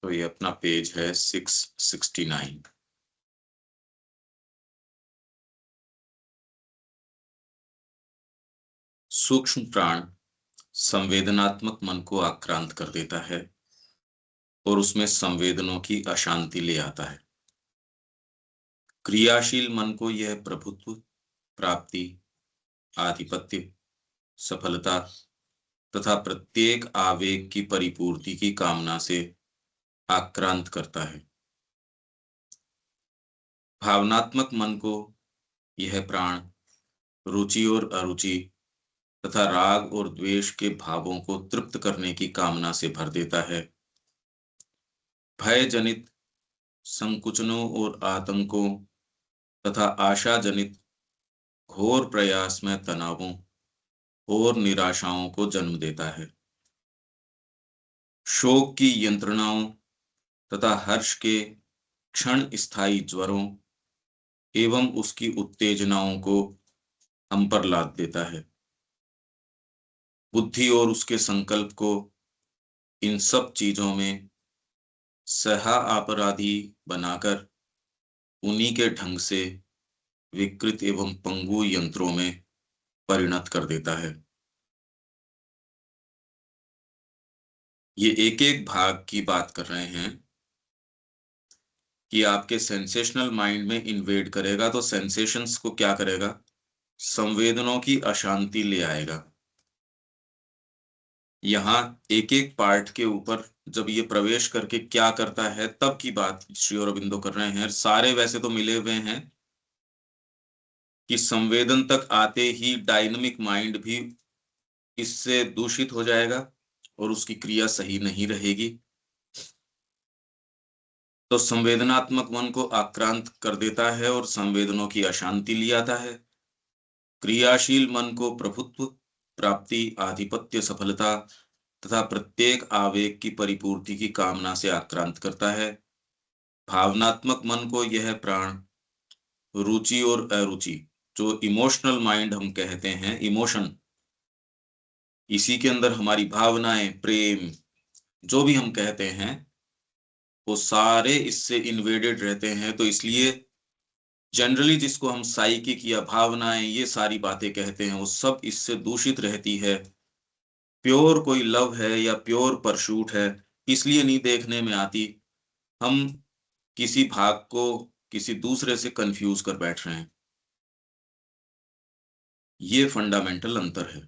तो ये अपना पेज है 669। सूक्ष्म प्राण संवेदनात्मक मन को आक्रांत कर देता है और उसमें संवेदनों की अशांति ले आता है। क्रियाशील मन को यह प्रभुत्व, प्राप्ति, आधिपत्य, सफलता तथा प्रत्येक आवेग की परिपूर्ति की कामना से आक्रांत करता है। भावनात्मक मन को यह प्राण रुचि और अरुचि तथा राग और द्वेष के भावों को तृप्त करने की कामना से भर देता है। भय जनित संकुचनों और आतंकों तथा आशा जनित घोर प्रयास में तनावों और निराशाओं को जन्म देता है। शोक की यंत्रणाओं तथा हर्ष के क्षण स्थायी ज्वरों एवं उसकी उत्तेजनाओं को हम पर लाद देता है। बुद्धि और उसके संकल्प को इन सब चीजों में सहा अपराधी बनाकर उन्हीं के ढंग से विकृत एवं पंगु यंत्रों में परिणत कर देता है। ये एक एक भाग की बात कर रहे हैं कि आपके सेंसेशनल माइंड में इन्वेड करेगा तो सेंसेशंस को क्या करेगा? संवेदनों की अशांति ले आएगा। यहाँ एक एक पार्ट के ऊपर जब ये प्रवेश करके क्या करता है तब की बात श्री अरबिंदो कर रहे हैं। सारे वैसे तो मिले हुए हैं कि संवेदन तक आते ही डायनामिक माइंड भी इससे दूषित हो जाएगा और उसकी क्रिया सही नहीं रहेगी। तो संवेदनात्मक मन को आक्रांत कर देता है और संवेदनों की अशांति ले आता है। क्रियाशील मन को प्रभुत्व, प्राप्ति, आधिपत्य, सफलता तथा प्रत्येक आवेग की परिपूर्ति की कामना से आक्रांत करता है। भावनात्मक मन को यह प्राण रुचि और अरुचि, जो इमोशनल माइंड हम कहते हैं, इमोशन, इसी के अंदर हमारी भावनाएं, प्रेम, जो भी हम कहते हैं, वो सारे इससे इन्वेडेड रहते हैं। तो इसलिए जनरली जिसको हम साइकिक या भावनाएं ये सारी बातें कहते हैं वो सब इससे दूषित रहती है। प्योर कोई लव है या प्योर परशूट है इसलिए नहीं देखने में आती। हम किसी भाग को किसी दूसरे से कंफ्यूज कर बैठ रहे हैं। ये फंडामेंटल अंतर है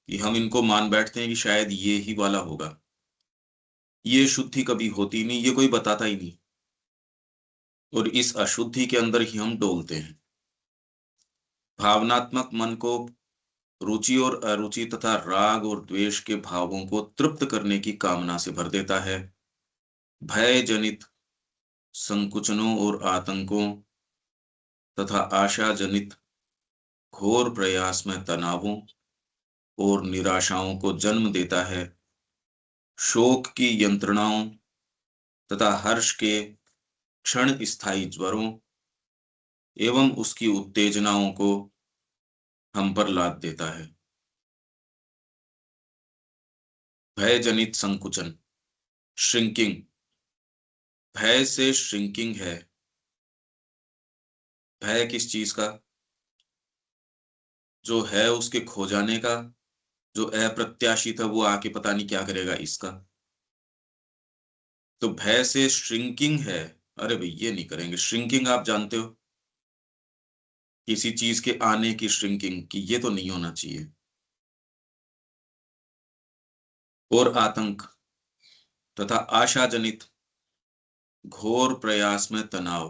कि हम इनको मान बैठते हैं कि शायद ये ही वाला होगा। ये शुद्धि कभी होती नहीं, ये कोई बताता ही नहीं, और इस अशुद्धि के अंदर ही हम डोलते हैं। भावनात्मक मन को रुचि और अरुचि तथा राग और द्वेष के भावों को तृप्त करने की कामना से भर देता है। भय जनित संकुचनों और आतंकों तथा आशा जनित घोर प्रयास में तनावों और निराशाओं को जन्म देता है। शोक की यंत्रणाओं तथा हर्ष के क्षण स्थायी ज्वरों एवं उसकी उत्तेजनाओं को हम पर लाद देता है। भय जनित संकुचन, श्रिंकिंग, भय से श्रिंकिंग है। भय किस चीज का? जो है उसके खो जाने का, जो अप्रत्याशित है वो आके पता नहीं क्या करेगा इसका। तो भय से श्रिंकिंग है। अरे भाई ये नहीं करेंगे। श्रिंकिंग आप जानते हो, किसी चीज के आने की श्रिंकिंग, कि ये तो नहीं होना चाहिए। और आतंक तथा आशा जनित घोर प्रयास में तनाव,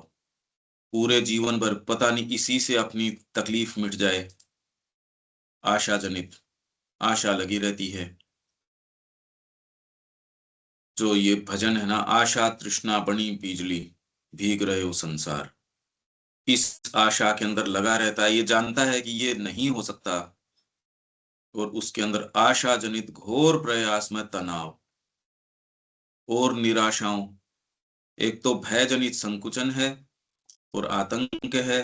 पूरे जीवन भर पता नहीं इसी से अपनी तकलीफ मिट जाए। आशा जनित, आशा लगी रहती है। जो ये भजन है ना, आशा तृष्णा बनी बिजली, भीग रहे हो संसार, इस आशा के अंदर लगा रहता है। ये जानता है कि ये नहीं हो सकता, और उसके अंदर आशा जनित घोर प्रयास में तनाव और निराशाओं, एक तो भय जनित संकुचन है और आतंक है।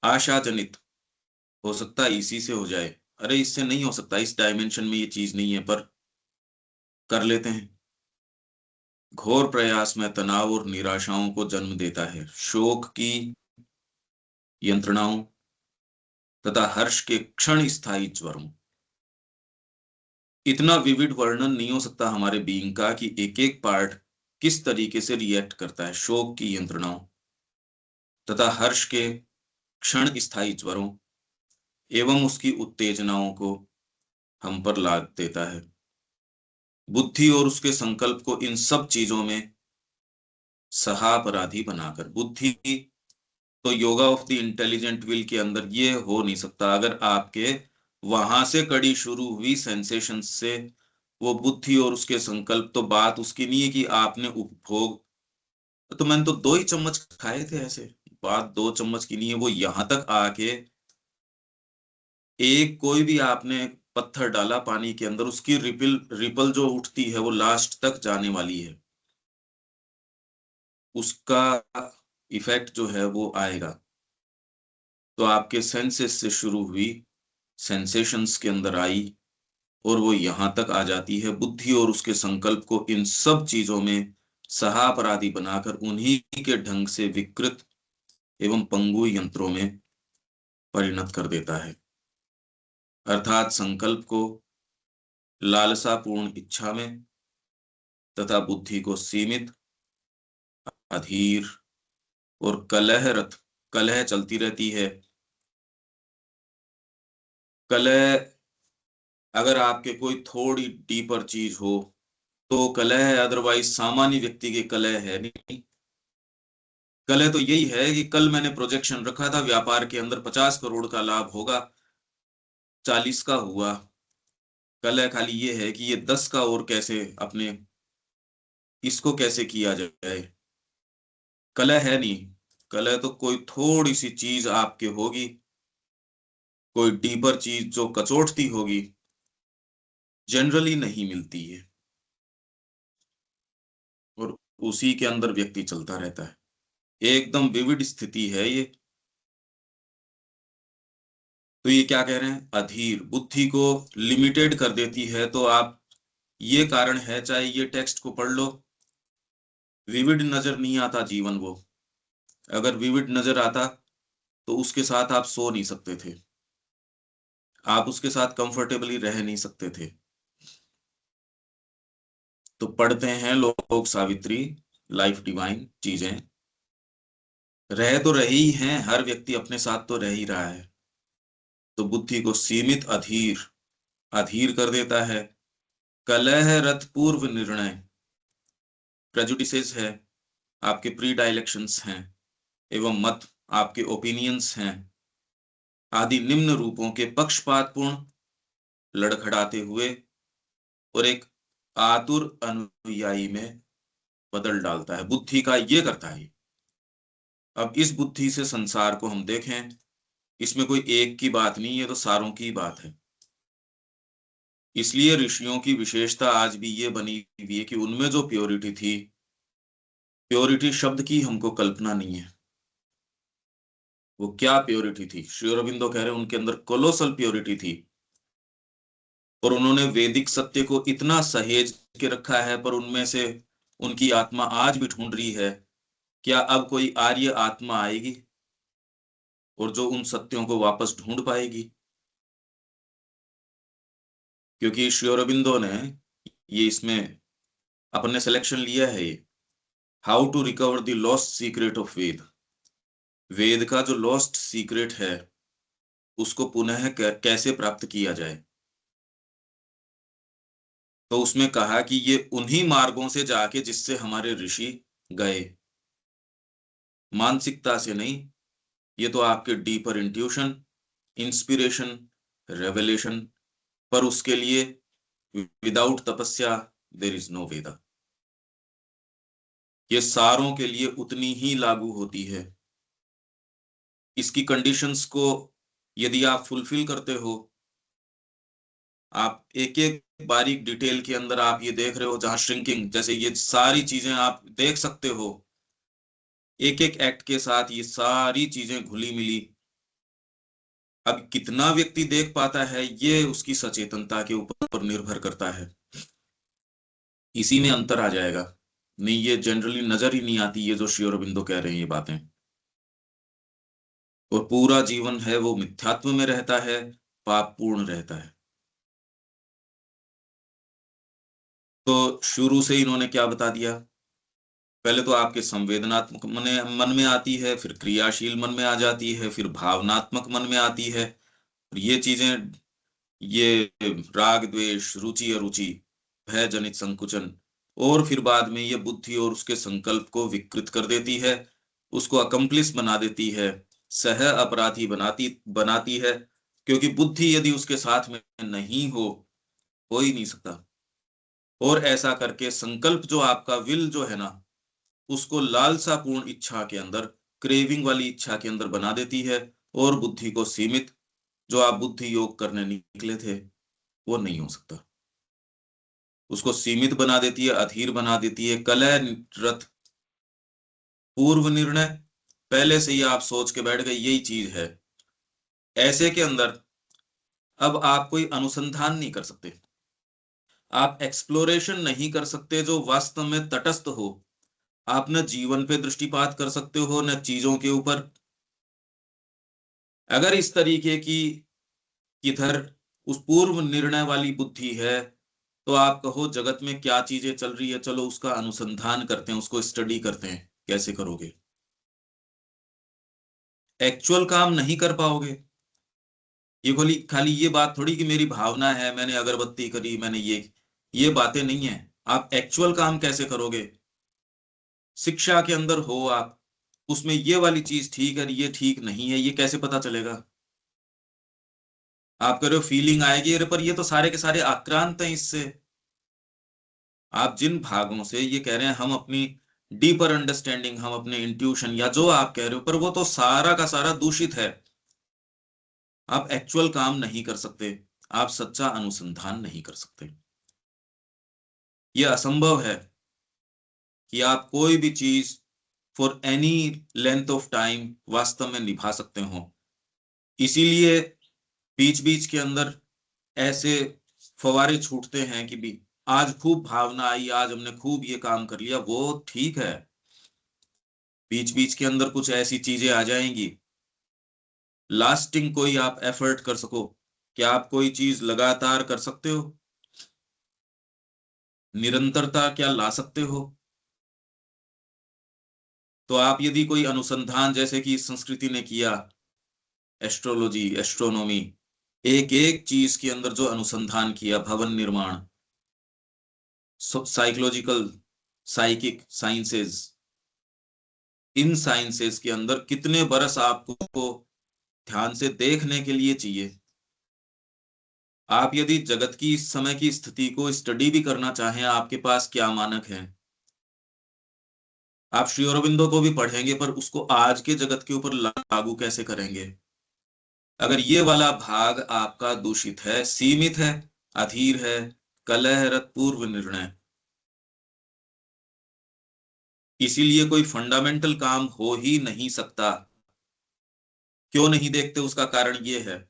आशा जनित हो सकता है इसी से हो जाए, अरे इससे नहीं हो सकता, इस डायमेंशन में ये चीज नहीं है, पर कर लेते हैं। घोर प्रयास में तनाव और निराशाओं को जन्म देता है, शोक की यंत्रणाओं तथा हर्ष के क्षण स्थायी ज्वरों। इतना विविड वर्णन नहीं हो सकता हमारे बीइंग का कि एक एक पार्ट किस तरीके से रिएक्ट करता है शोक की यंत्रणाओं तथा हर्ष के क्षण स्थायी ज्वरों एवं उसकी उत्तेजनाओं को हम पर लाद देता है। बुद्धि और उसके संकल्प को इन सब चीजों में सहापराधी बनाकर, बुद्धि तो yoga of the intelligent will के अंदर ये हो नहीं सकता। अगर आपके वहां से कड़ी शुरू हुई सेंसेशन से, वो बुद्धि और उसके संकल्प, तो बात उसकी नहीं है कि आपने उपभोग, तो मैंने तो 2 ही चम्मच खाए थे ऐसे, बात 2 चम्मच की नहीं है। वो यहां तक आके एक कोई भी आपने पत्थर डाला पानी के अंदर, उसकी रिपल रिपल जो उठती है वो लास्ट तक जाने वाली है, उसका इफेक्ट जो है वो आएगा। तो आपके सेंसेस से शुरू हुई, सेंसेशंस के अंदर आई और वो यहां तक आ जाती है। बुद्धि और उसके संकल्प को इन सब चीजों में सहापराधी बनाकर उन्हीं के ढंग से विकृत एवं पंगु यंत्रों में परिणत कर देता है। अर्थात संकल्प को लालसापूर्ण इच्छा में तथा बुद्धि को सीमित, अधीर और कलहरत, कलह चलती रहती है। कलह अगर आपके कोई थोड़ी डीपर चीज हो तो कलह है, अदरवाइज सामान्य व्यक्ति की कलह है नहीं। कलह तो यही है कि कल मैंने प्रोजेक्शन रखा था व्यापार के अंदर 50 करोड़ का लाभ होगा, 40 का हुआ। कलह खाली ये है कि ये 10 का और कैसे अपने, इसको कैसे किया जाए। कलह है नहीं। कलह तो कोई थोड़ी सी चीज आपके होगी, कोई डीपर चीज जो कचोटती होगी, जनरली नहीं मिलती है और उसी के अंदर व्यक्ति चलता रहता है। एकदम विविड स्थिति है ये। तो ये क्या कह रहे हैं, अधीर, बुद्धि को लिमिटेड कर देती है। तो आप, ये कारण है, चाहे ये टेक्स्ट को पढ़ लो, विविड नजर नहीं आता जीवन वो। अगर विविड नजर आता तो उसके साथ आप सो नहीं सकते थे, आप उसके साथ कंफर्टेबली रह नहीं सकते थे। तो पढ़ते हैं लोग सावित्री, लाइफ डिवाइन चीजें रह तो रही हैं, हर व्यक्ति अपने साथ तो रह ही रहा है। तो बुद्धि को सीमित, अधीर, अधीर कर देता है। कलह रत पूर्व निर्णय, प्रेजुडिसेस है, आपके प्री डायलेक्शंस हैं एवं मत, आपके ओपिनियंस हैं आदि निम्न रूपों के पक्षपातपूर्ण लड़खड़ाते हुए और एक आतुर अनुयायी में बदल डालता है। बुद्धि का ये करता है। अब इस बुद्धि से संसार को हम देखें, इसमें कोई एक की बात नहीं है, तो सारों की बात है। इसलिए ऋषियों की विशेषता आज भी ये बनी हुई है कि उनमें जो प्योरिटी थी, प्योरिटी शब्द की हमको कल्पना नहीं है। वो क्या प्योरिटी थी, श्री अरबिंदो कह रहे हैं उनके अंदर कोलोसल प्योरिटी थी। और उन्होंने वैदिक सत्य को इतना सहेज के रखा है, पर उनमें से उनकी आत्मा आज भी ढूंढ रही है। क्या अब कोई आर्य आत्मा आएगी और जो उन सत्यों को वापस ढूंढ पाएगी? क्योंकि श्री अरबिंदो ने ये इसमें अपने सिलेक्शन लिया है, ये how to recover the lost secret of Veda. Veda का जो लॉस्ट सीक्रेट है उसको पुनः कैसे प्राप्त किया जाए। तो उसमें कहा कि ये उन्हीं मार्गों से जाके जिससे हमारे ऋषि गए, मानसिकता से नहीं। ये तो आपके डीपर इंट्यूशन, इंस्पिरेशन, रेवलेशन, पर उसके लिए विदाउट तपस्या देर इज नो वेदा। ये सारों के लिए उतनी ही लागू होती है। इसकी कंडीशंस को यदि आप फुलफिल करते हो, आप एक एक बारीक डिटेल के अंदर आप ये देख रहे हो, जहां श्रिंकिंग जैसे ये सारी चीजें आप देख सकते हो, एक एक एक्ट के साथ ये सारी चीजें घुली मिली। अब कितना व्यक्ति देख पाता है ये उसकी सचेतनता के ऊपर निर्भर करता है। इसी में अंतर आ जाएगा। नहीं, ये जनरली नजर ही नहीं आती, ये जो श्री अरबिंदो कह रहे हैं ये बातें। और पूरा जीवन है वो मिथ्यात्व में रहता है, पाप पूर्ण रहता है। तो शुरू से इन्होंने क्या बता दिया, पहले तो आपके संवेदनात्मक मन में आती है, फिर क्रियाशील मन में आ जाती है, फिर भावनात्मक मन में आती है। और ये चीजें, ये राग द्वेष, रुचि अरुचि, भय जनित संकुचन, और फिर बाद में ये बुद्धि और उसके संकल्प को विकृत कर देती है, उसको अकम्प्लिस बना देती है, सह अपराधी बनाती बनाती है। क्योंकि बुद्धि यदि उसके साथ में नहीं हो ही नहीं सकता। और ऐसा करके संकल्प जो आपका विल जो है ना, उसको लालसापूर्ण इच्छा के अंदर, क्रेविंग वाली इच्छा के अंदर बना देती है। और बुद्धि को सीमित, जो आप बुद्धि योग करने निकले थे वो नहीं हो सकता, उसको सीमित बना देती है, अधीर बना देती है। कलह रथ, पूर्व निर्णय, पहले से ही आप सोच के बैठ गए यही चीज है। ऐसे के अंदर अब आप कोई अनुसंधान नहीं कर सकते, आप एक्सप्लोरेशन नहीं कर सकते जो वास्तव में तटस्थ हो। आप न जीवन पे दृष्टिपात कर सकते हो, न चीजों के ऊपर। अगर इस तरीके की किधर उस पूर्व निर्णय वाली बुद्धि है, तो आप कहो जगत में क्या चीजें चल रही है, चलो उसका अनुसंधान करते हैं, उसको स्टडी करते हैं। कैसे करोगे? एक्चुअल काम नहीं कर पाओगे। ये खाली खाली ये बात थोड़ी कि मेरी भावना है, मैंने अगरबत्ती करी, मैंने ये बातें नहीं है। आप एक्चुअल काम कैसे करोगे? शिक्षा के अंदर हो आप, उसमें ये वाली चीज ठीक है, ये ठीक नहीं है, ये कैसे पता चलेगा? आप कह रहे हो फीलिंग आएगी, अरे पर ये तो सारे के सारे आक्रांत हैं इससे। आप जिन भागों से ये कह रहे हैं हम अपनी डीपर अंडरस्टैंडिंग, हम अपने इंट्यूशन, या जो आप कह रहे हो, पर वो तो सारा का सारा दूषित है। आप एक्चुअल काम नहीं कर सकते, आप सच्चा अनुसंधान नहीं कर सकते। ये असंभव है कि आप कोई भी चीज for any length of time वास्तव में निभा सकते हो। इसीलिए बीच बीच के अंदर ऐसे फवारे छूटते हैं कि भी आज खूब भावना आई, आज हमने खूब ये काम कर लिया, वो ठीक है। बीच बीच के अंदर कुछ ऐसी चीजें आ जाएंगी, लास्टिंग कोई आप एफर्ट कर सको। क्या आप कोई चीज लगातार कर सकते हो? निरंतरता क्या ला सकते हो? तो आप यदि कोई अनुसंधान, जैसे कि इस संस्कृति ने किया, एस्ट्रोलॉजी, एस्ट्रोनॉमी, एक एक चीज के अंदर जो अनुसंधान किया, भवन निर्माण, साइकोलॉजिकल, साइकिक साइंसेस, इन साइंसेस के अंदर कितने बरस आपको ध्यान से देखने के लिए चाहिए। आप यदि जगत की इस समय की स्थिति को स्टडी भी करना चाहें, आपके पास क्या मानक है? आप श्री अरबिंदो को भी पढ़ेंगे, पर उसको आज के जगत के ऊपर लागू कैसे करेंगे? अगर ये वाला भाग आपका दूषित है, सीमित है, अधीर है, कलहरत पूर्व निर्णय, इसीलिए कोई फंडामेंटल काम हो ही नहीं सकता। क्यों नहीं देखते? उसका कारण ये है,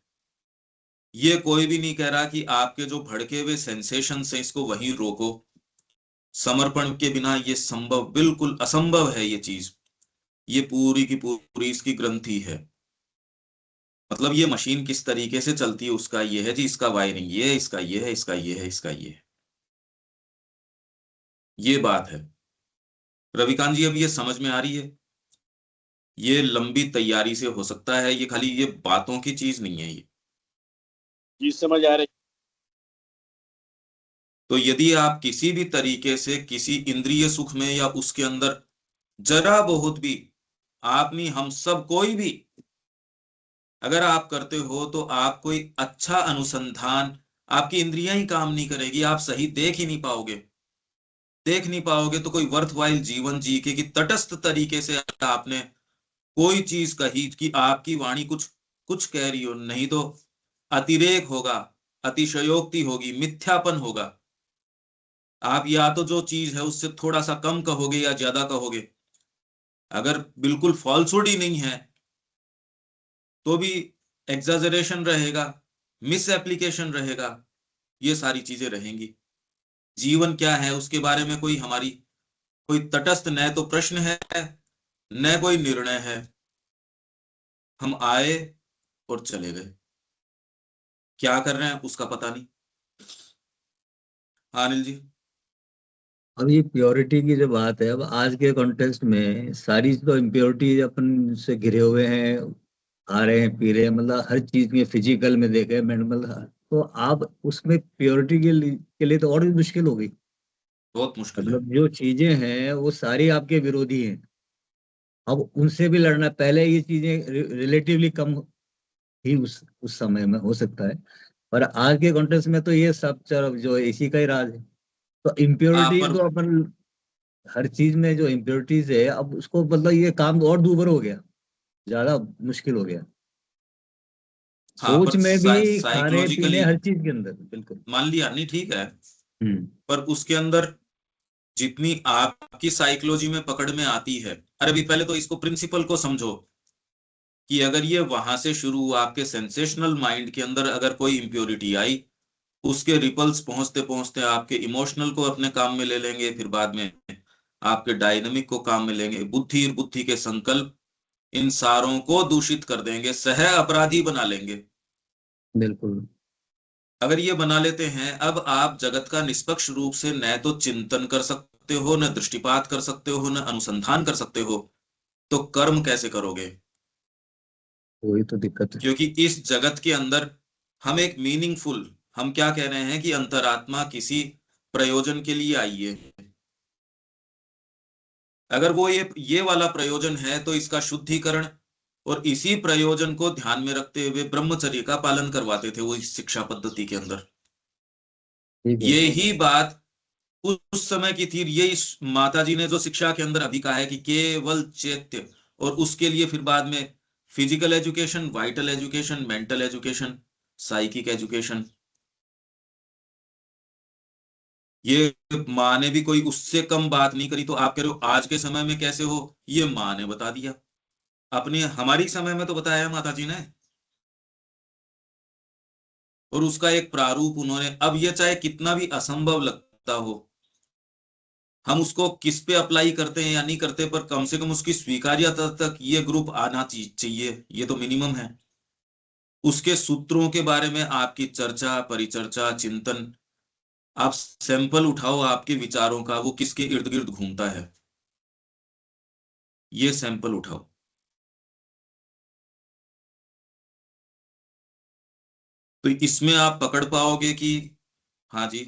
ये कोई भी नहीं कह रहा कि आपके जो भड़के हुए सेंसेशंस हैं इसको वहीं रोको। समर्पण के बिना ये संभव, बिल्कुल असंभव है ये चीज। ये पूरी की पूरी इसकी ग्रंथि है। मतलब ये मशीन किस तरीके से चलती है उसका ये है जी, इसका वायरिंग ये है, इसका ये है, इसका ये है, इसका ये है। ये बात है रविकांत जी, अब ये समझ में आ रही है? ये लंबी तैयारी से हो सकता है, ये खाली ये बातों की चीज नहीं है ये। जी समझ आ रही। तो यदि आप किसी भी तरीके से किसी इंद्रिय सुख में या उसके अंदर जरा बहुत भी, आप नहीं, हम सब कोई भी, अगर आप करते हो तो आप कोई अच्छा अनुसंधान, आपकी इंद्रियां ही काम नहीं करेगी, आप सही देख ही नहीं पाओगे। देख नहीं पाओगे तो कोई वर्थवाइल जीवन जी के कि तटस्थ तरीके से आपने कोई चीज कही कि आपकी वाणी कुछ कुछ कह रही हो, नहीं तो अतिरेक होगा, अतिशयोक्ति होगी, मिथ्यापन होगा। आप या तो जो चीज है उससे थोड़ा सा कम कहोगे या ज्यादा कहोगे। अगर बिल्कुल फॉल्सहुड ही नहीं है तो भी एग्जाजरेशन रहेगा, मिस एप्लीकेशन रहेगा, ये सारी चीजें रहेंगी। जीवन क्या है उसके बारे में कोई हमारी कोई तटस्थ न तो प्रश्न है न कोई निर्णय है। हम आए और चले गए, क्या कर रहे हैं उसका पता नहीं। हाँ अनिल जी। अब ये प्योरिटी की जो बात है, अब आज के कॉन्टेक्स्ट में सारी तो इम्प्योरिटी अपन से घिरे हुए हैं, खा रहे हैं पी रहे हैं, मतलब हर चीज में फिजिकल में देखे मेंटल। तो आप उसमें प्योरिटी के लिए तो और भी मुश्किल हो गई। बहुत मुश्किल है। मतलब जो चीजें हैं वो सारी आपके विरोधी हैं। अब उनसे भी लड़ना, पहले ये चीजें रिलेटिवली कम थी उस समय में, हो सकता है। पर आज के कॉन्टेक्स्ट में तो ये सब तरफ जो है इसी का ही राज है। तो हाँ इम्प्योरिटी पर तो अपन हर चीज में जो इम्प्योरिटीज है, अब उसको मतलब ये काम और दूभर हो गया, ज्यादा मुश्किल हो गया। हाँ सोच पर में भी, खाने पीने साइकोलॉजिकली हर चीज के अंदर, बिल्कुल। मान लिया नहीं, ठीक है। हम्म। पर उसके अंदर जितनी आपकी साइकोलॉजी में पकड़ में आती है, अरे अभी पहले तो इसको प्रिंसिपल को समझो कि अगर ये वहां से शुरू हुआ आपके सेंसेशनल माइंड के अंदर, अगर कोई इम्प्योरिटी आई, उसके रिपल्स पहुंचते पहुंचते आपके इमोशनल को अपने काम में ले लेंगे, फिर बाद में आपके डायनेमिक को काम में लेंगे, बुद्धि और बुद्धि के संकल्प इन सारों को दूषित कर देंगे, सह अपराधी बना लेंगे। बिल्कुल। अगर ये बना लेते हैं, अब आप जगत का निष्पक्ष रूप से न तो चिंतन कर सकते हो, न दृष्टिपात कर सकते हो, न अनुसंधान कर सकते हो, तो कर्म कैसे करोगे? वही तो दिक्कत है। क्योंकि इस जगत के अंदर हम एक मीनिंगफुल, हम क्या कह रहे हैं कि अंतरात्मा किसी प्रयोजन के लिए आई है। अगर वो ये वाला प्रयोजन है तो इसका शुद्धिकरण, और इसी प्रयोजन को ध्यान में रखते हुए ब्रह्मचर्य का पालन करवाते थे वो इस शिक्षा पद्धति के अंदर। ठीक है। ये ही बात उस समय की थी। ये इस माता जी ने जो शिक्षा के अंदर अभी कहा है कि केवल चैत्य, और उसके लिए फिर बाद में physical education, vital education, mental education, psychic education. ये माँ ने भी कोई उससे कम बात नहीं करी। तो आप कह रहे हो आज के समय में कैसे हो, ये माँ ने बता दिया। अपने हमारी समय में तो बताया है माता जी ने, और उसका एक प्रारूप उन्होंने। अब ये चाहे कितना भी असंभव लगता हो, हम उसको किस पे अप्लाई करते हैं या नहीं करते, पर कम से कम उसकी स्वीकार्यता तक ये ग्रुप आना चाहिए, ये तो मिनिमम है। उसके सूत्रों के बारे में आपकी चर्चा, परिचर्चा, चिंतन, आप सैंपल उठाओ आपके विचारों का, वो किसके इर्द गिर्द घूमता है, ये सैंपल उठाओ। तो इसमें आप पकड़ पाओगे कि हाँ जी।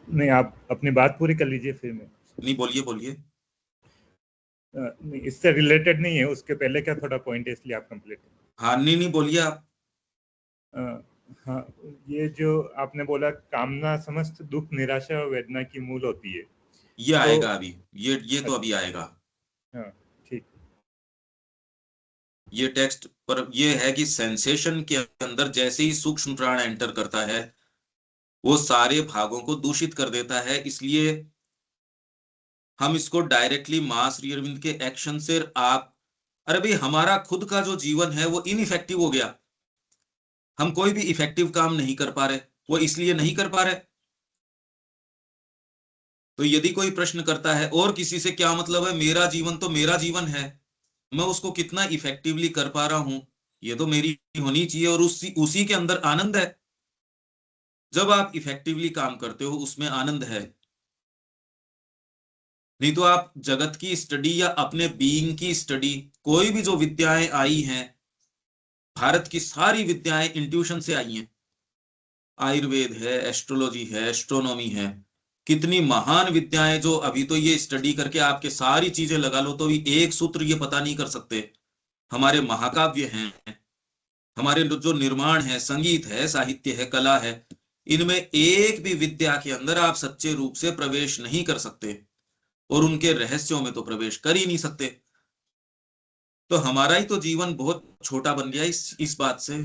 नहीं, आप अपनी बात पूरी कर लीजिए, फिर मैं। नहीं, बोलिए बोलिए। नहीं, इससे रिलेटेड नहीं है, उसके पहले क्या थोड़ा पॉइंट है, इसलिए आप कंप्लीट। हाँ नहीं नहीं, बोलिए आप। हाँ, ये जो आपने बोला कामना समस्त दुख निराशा और वेदना की मूल होती है, ये तो आएगा अभी, ये तो अभी आएगा। हाँ ठीक। ये टेक्स्ट पर ये है कि सेंसेशन के अंदर जैसे ही सूक्ष्म प्राण एंटर करता है, वो सारे भागों को दूषित कर देता है। इसलिए हम इसको डायरेक्टली मां श्री अरविंद के एक्शन से आप, अरे भाई हमारा खुद का जो जीवन है वो इनइफेक्टिव हो गया। हम कोई भी इफेक्टिव काम नहीं कर पा रहे, वो इसलिए नहीं कर पा रहे। तो यदि कोई प्रश्न करता है और किसी से क्या मतलब है, मेरा जीवन तो मेरा जीवन है, मैं उसको कितना इफेक्टिवली कर पा रहा हूं, ये तो मेरी होनी चाहिए, और उसी के अंदर आनंद है। जब आप इफेक्टिवली काम करते हो उसमें आनंद है। नहीं तो आप जगत की स्टडी या अपने बीइंग की स्टडी, कोई भी जो विद्याएं आई हैं, भारत की सारी विद्याएं इंट्यूशन से आई हैं। आयुर्वेद है, एस्ट्रोलॉजी है, एस्ट्रोनॉमी है, कितनी महान विद्याएं जो अभी तो ये स्टडी करके आपके सारी चीजें लगा लो तो भी एक सूत्र ये पता नहीं कर सकते। हमारे महाकाव्य हैं, हमारे जो निर्माण है, संगीत है, साहित्य है, कला है, इनमें एक भी विद्या के अंदर आप सच्चे रूप से प्रवेश नहीं कर सकते, और उनके रहस्यों में तो प्रवेश कर ही नहीं सकते। तो हमारा ही तो जीवन बहुत छोटा बन गया इस बात से।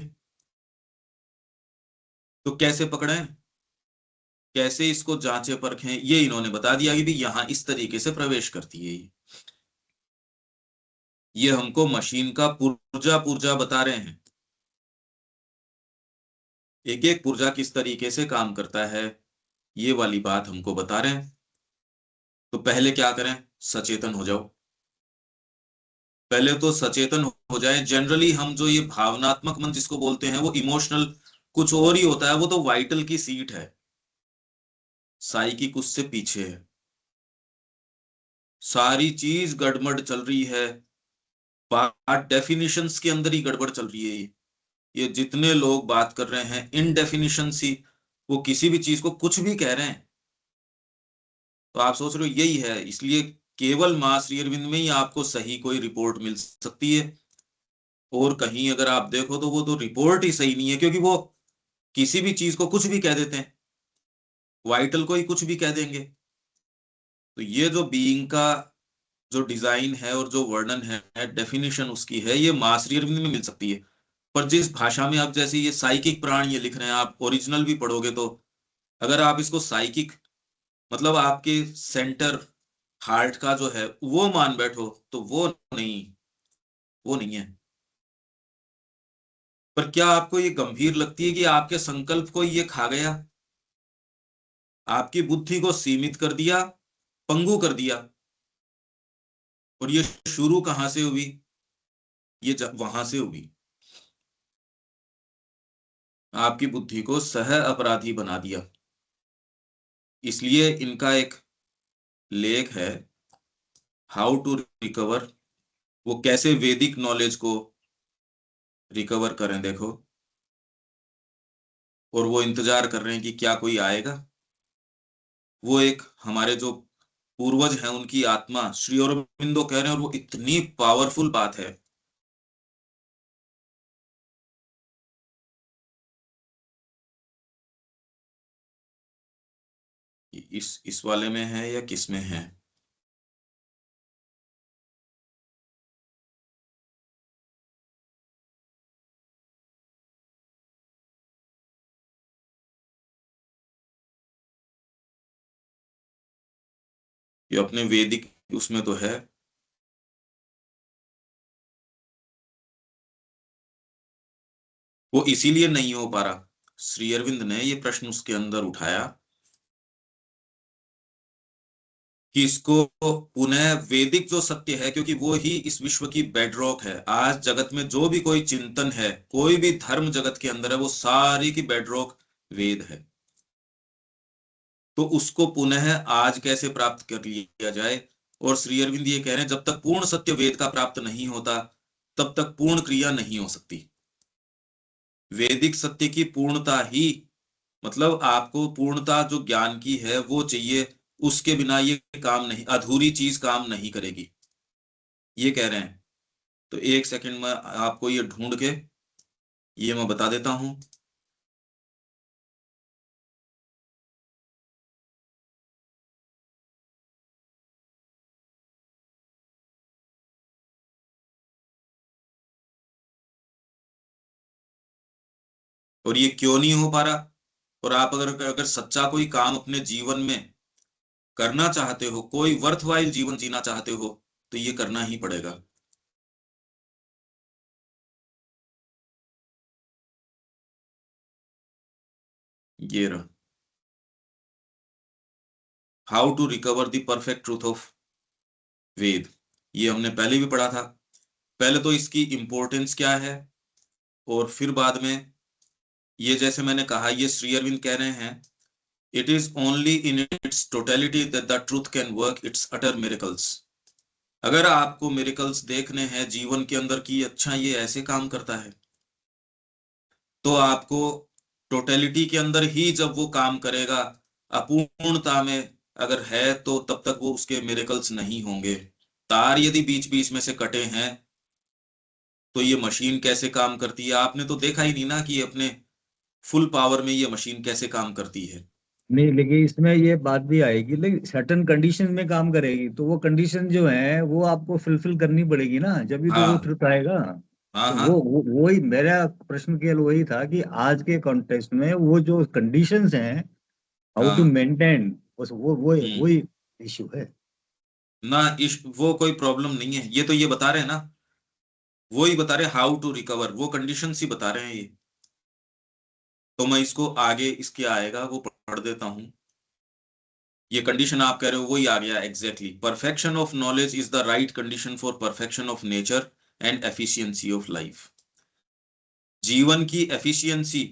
तो कैसे पकड़ें, कैसे इसको जांचे परखें, ये इन्होंने बता दिया कि भी यहां इस तरीके से प्रवेश करती है ये हमको मशीन का पुर्जा पुर्जा बता रहे हैं। एक एक पुर्जा किस तरीके से काम करता है, ये वाली बात हमको बता रहे हैं। तो पहले क्या करें, सचेतन हो जाओ। पहले तो सचेतन हो जाए। जनरली हम जो ये भावनात्मक मन जिसको बोलते हैं वो इमोशनल कुछ और ही होता है, वो तो वाइटल की सीट है, साइकिक उससे पीछे है। सारी चीज गड़बड़ चल रही है, बात डेफिनेशंस के अंदर ही गड़बड़ चल रही है। ये जितने लोग बात कर रहे हैं इन डेफिनेशन ही, वो किसी भी चीज को कुछ भी कह रहे हैं। तो आप सोच रहे हो यही है, इसलिए केवल मां श्री अरविंद में ही आपको सही कोई रिपोर्ट मिल सकती है। और कहीं अगर आप देखो तो वो तो रिपोर्ट ही सही नहीं है, क्योंकि वो किसी भी चीज को कुछ भी कह देते हैं, वाइटल को ही कुछ भी कह देंगे। तो ये जो बीइंग का जो डिजाइन है और जो वर्णन है, डेफिनेशन उसकी है, ये मां श्री अरविंद में मिल सकती है। पर जिस भाषा में आप जैसे ये साइकिक प्राण ये लिख रहे हैं, आप ओरिजिनल भी पढ़ोगे तो अगर आप इसको साइकिक मतलब आपके सेंटर हार्ट का जो है वो मान बैठो तो वो नहीं है। पर क्या आपको ये गंभीर लगती है कि आपके संकल्प को ये खा गया, आपकी बुद्धि को सीमित कर दिया, पंगु कर दिया। और ये शुरू कहां से हुई, ये वहां से हुई, आपकी बुद्धि को सह अपराधी बना दिया। इसलिए इनका एक लेख है, हाउ टू रिकवर, वो कैसे वैदिक नॉलेज को रिकवर करें देखो। और वो इंतजार कर रहे हैं कि क्या कोई आएगा। वो एक हमारे जो पूर्वज हैं उनकी आत्मा, श्री अरबिंदो कह रहे हैं, और वो इतनी पावरफुल बात है। इस वाले में है या किस में है? ये अपने वैदिक उसमें तो है। वो इसीलिए नहीं हो पा रहा, श्री अरविंद ने ये प्रश्न उसके अंदर उठाया कि इसको पुनः वैदिक जो सत्य है, क्योंकि वो ही इस विश्व की बेडरॉक है। आज जगत में जो भी कोई चिंतन है, कोई भी धर्म जगत के अंदर है, वो सारी की बेडरॉक वेद है। तो उसको पुनः आज कैसे प्राप्त कर लिया जाए। और श्री अरविंद ये कह रहे हैं, जब तक पूर्ण सत्य वेद का प्राप्त नहीं होता तब तक पूर्ण क्रिया नहीं हो सकती। वैदिक सत्य की पूर्णता ही, मतलब आपको पूर्णता जो ज्ञान की है वो चाहिए, उसके बिना ये काम नहीं, अधूरी चीज काम नहीं करेगी, ये कह रहे हैं। तो एक सेकंड में आपको ये ढूंढ के ये मैं बता देता हूं। और ये क्यों नहीं हो पा रहा। और आप अगर अगर सच्चा कोई काम अपने जीवन में करना चाहते हो, कोई वर्थवाइल जीवन जीना चाहते हो, तो ये करना ही पड़ेगा। ये रहा, how to recover the perfect truth of Veda. ये हमने पहले भी पढ़ा था। पहले तो इसकी इंपॉर्टेंस क्या है, और फिर बाद में ये जैसे मैंने कहा, ये श्री अरविंद कह रहे हैं, it is only in its totality that the truth can work it's utter miracles. अगर आपको मिरेकल्स देखने हैं जीवन के अंदर की अच्छा ये ऐसे काम करता है, तो आपको टोटलिटी के अंदर ही जब वो काम करेगा, अपूर्णता में अगर है तो तब तक वो उसके मिरेकल्स नहीं होंगे। तार यदि बीच बीच में से कटे हैं तो ये मशीन कैसे काम करती है, आपने तो देखा ही नहीं ना कि अपने फुल पावर में ये मशीन कैसे काम करती है। नहीं, लेकिन इसमें ये बात भी आएगी, लेकिन सर्टन कंडीशन में काम करेगी, तो वो कंडीशन जो है वो आपको फुलफिल करनी पड़ेगी ना, जब भी तो वो हाँ ट्रुथ आएगा। हाँ तो हाँ। वही मेरा प्रश्न केवल वही था कि आज के कॉन्टेक्स्ट में वो जो कंडीशंस हैं, हाउ टू हाँ। मेंटेन, बस वो हम्म। वही इश्यू है। ना इस वो कोई प्रॉब्लम नहीं है, ये तो ये बता रहे हैं ना, वो ही बता रहे हैं हाउ टू रिकवर, वो कंडीशंस ही बता रहे हैं ये। तो मैं इसको आगे इसके आएगा वो पढ़ देता हूं। ये कंडीशन आप कह रहे हो वही आ गया exactly. Perfection of knowledge is the right condition for perfection of nature and efficiency of life. जीवन की एफिशिएंसी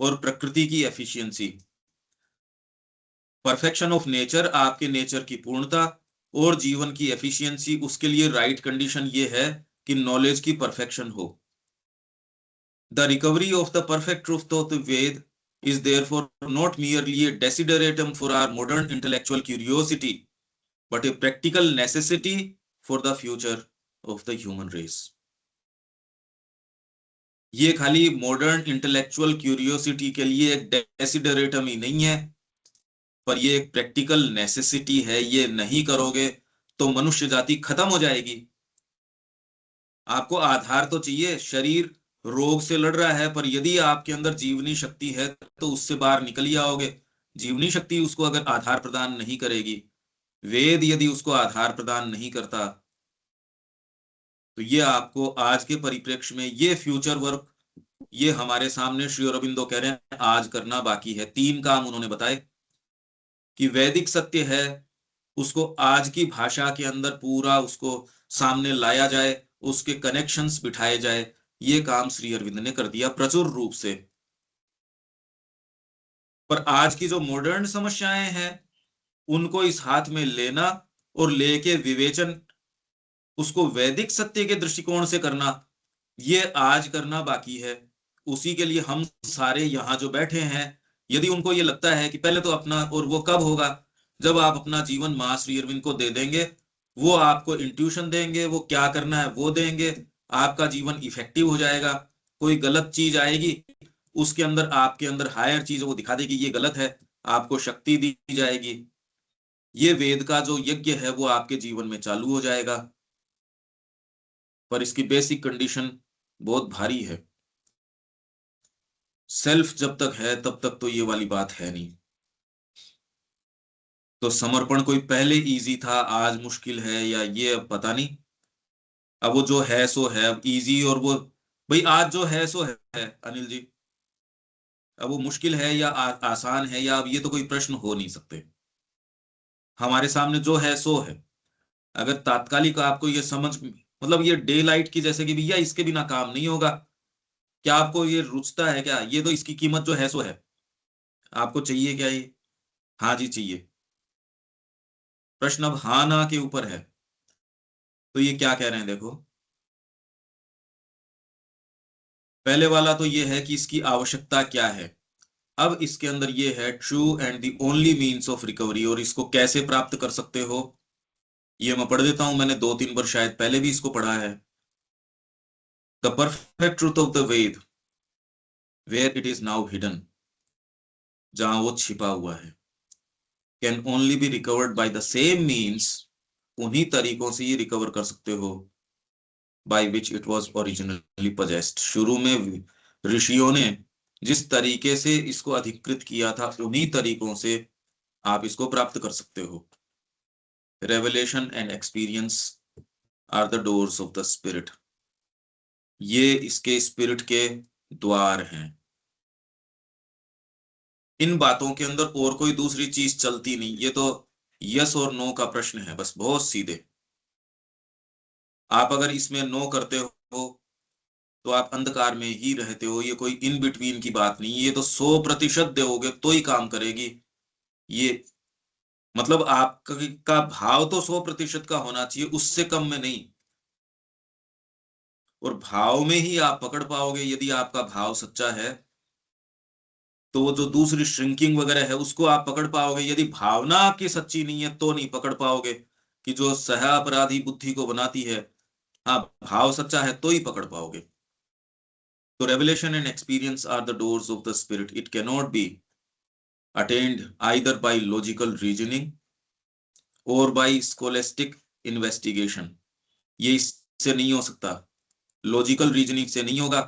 और प्रकृति की एफिशिएंसी, परफेक्शन ऑफ नेचर आपके नेचर की पूर्णता और जीवन की एफिशिएंसी, उसके लिए राइट कंडीशन ये है कि नॉलेज की परफेक्शन हो। The recovery of the perfect truth of the Veda is therefore not merely a desideratum for our modern intellectual curiosity, but a practical necessity for the future of the human race. ये खाली modern intellectual curiosity के लिए एक डेसिडरेटम ही नहीं है, पर ये एक प्रैक्टिकल नेसेसिटी है। ये नहीं करोगे तो मनुष्य जाति खत्म हो जाएगी। आपको आधार तो चाहिए, शरीर रोग से लड़ रहा है, पर यदि आपके अंदर जीवनी शक्ति है तो उससे बाहर निकल ही आओगे। जीवनी शक्ति उसको अगर आधार प्रदान नहीं करेगी, वेद यदि उसको आधार प्रदान नहीं करता, तो ये आपको आज के परिप्रेक्ष्य में ये फ्यूचर वर्क, ये हमारे सामने श्री अरबिंदो कह रहे हैं आज करना बाकी है। 3 काम उन्होंने बताए कि वैदिक सत्य है उसको आज की भाषा के अंदर पूरा उसको सामने लाया जाए, उसके कनेक्शंस बिठाए जाए। ये काम श्री अरविंद ने कर दिया प्रचुर रूप से। पर आज की जो मॉडर्न समस्याएं हैं उनको इस हाथ में लेना और लेके विवेचन उसको वैदिक सत्य के दृष्टिकोण से करना, ये आज करना बाकी है। उसी के लिए हम सारे यहाँ जो बैठे हैं, यदि उनको ये लगता है कि पहले तो अपना, और वो कब होगा जब आप अपना जीवन मां श्री अरविंद को दे देंगे, वो आपको इंट्यूशन देंगे, वो क्या करना है वो देंगे, आपका जीवन इफेक्टिव हो जाएगा। कोई गलत चीज आएगी उसके अंदर, आपके अंदर हायर चीज वो दिखा देगी ये गलत है, आपको शक्ति दी जाएगी। ये वेद का जो यज्ञ है वो आपके जीवन में चालू हो जाएगा। पर इसकी बेसिक कंडीशन बहुत भारी है। सेल्फ जब तक है तब तक तो ये वाली बात है नहीं। तो समर्पण कोई पहले इजी था, आज मुश्किल है, या ये अब पता नहीं। अब वो जो है सो है, अब इजी, और वो भाई आज जो है सो है अनिल जी, अब वो मुश्किल है या आसान है, या अब ये तो कोई प्रश्न हो नहीं सकते। हमारे सामने जो है सो है। अगर तात्कालिक आपको ये समझ, मतलब ये डे लाइट की जैसे कि भैया इसके बिना काम नहीं होगा, क्या आपको ये रुचता है क्या? ये तो इसकी कीमत जो है सो है, आपको चाहिए क्या ये? हाँ जी चाहिए। प्रश्न अब हाँ ना के ऊपर है। तो ये क्या कह रहे हैं देखो, पहले वाला तो ये है कि इसकी आवश्यकता क्या है। अब इसके अंदर ये है true and the only means of recovery, और इसको कैसे प्राप्त कर सकते हो ये मैं पढ़ देता हूं। मैंने 2-3 बार शायद पहले भी इसको पढ़ा है। The perfect truth of the Veda where it is now hidden, जहां वो छिपा हुआ है, can only be recovered by the same means, उन्हीं तरीकों से ये रिकवर कर सकते हो by which it was originally possessed। शुरू में ऋषियों ने जिस तरीके से इसको अधिकृत किया था उन्हीं तरीकों से आप इसको प्राप्त कर सकते हो। Revelation and experience are the doors of the spirit, ये इसके स्पिरिट के द्वार हैं। इन बातों के अंदर और कोई दूसरी चीज चलती नहीं, ये तो यस और नो का प्रश्न है बस, बहुत सीधे। आप अगर इसमें नो करते हो तो आप अंधकार में ही रहते हो, ये कोई इन बिटवीन की बात नहीं। ये तो 100% दोगे तो ही काम करेगी। ये मतलब आपका भाव तो 100% का होना चाहिए, उससे कम में नहीं। और भाव में ही आप पकड़ पाओगे। यदि आपका भाव सच्चा है तो वो जो दूसरी श्रिंकिंग वगैरह है उसको आप पकड़ पाओगे। यदि भावना आपकी सच्ची नहीं है तो नहीं पकड़ पाओगे, कि जो सह अपराधी बुद्धि को बनाती है। हाँ, भाव सच्चा है तो ही पकड़ पाओगे। तो revelation and experience are the doors of the spirit. It cannot be attained either by logical reasoning or by scholastic investigation. ये इससे नहीं हो सकता, लॉजिकल रीजनिंग से नहीं होगा।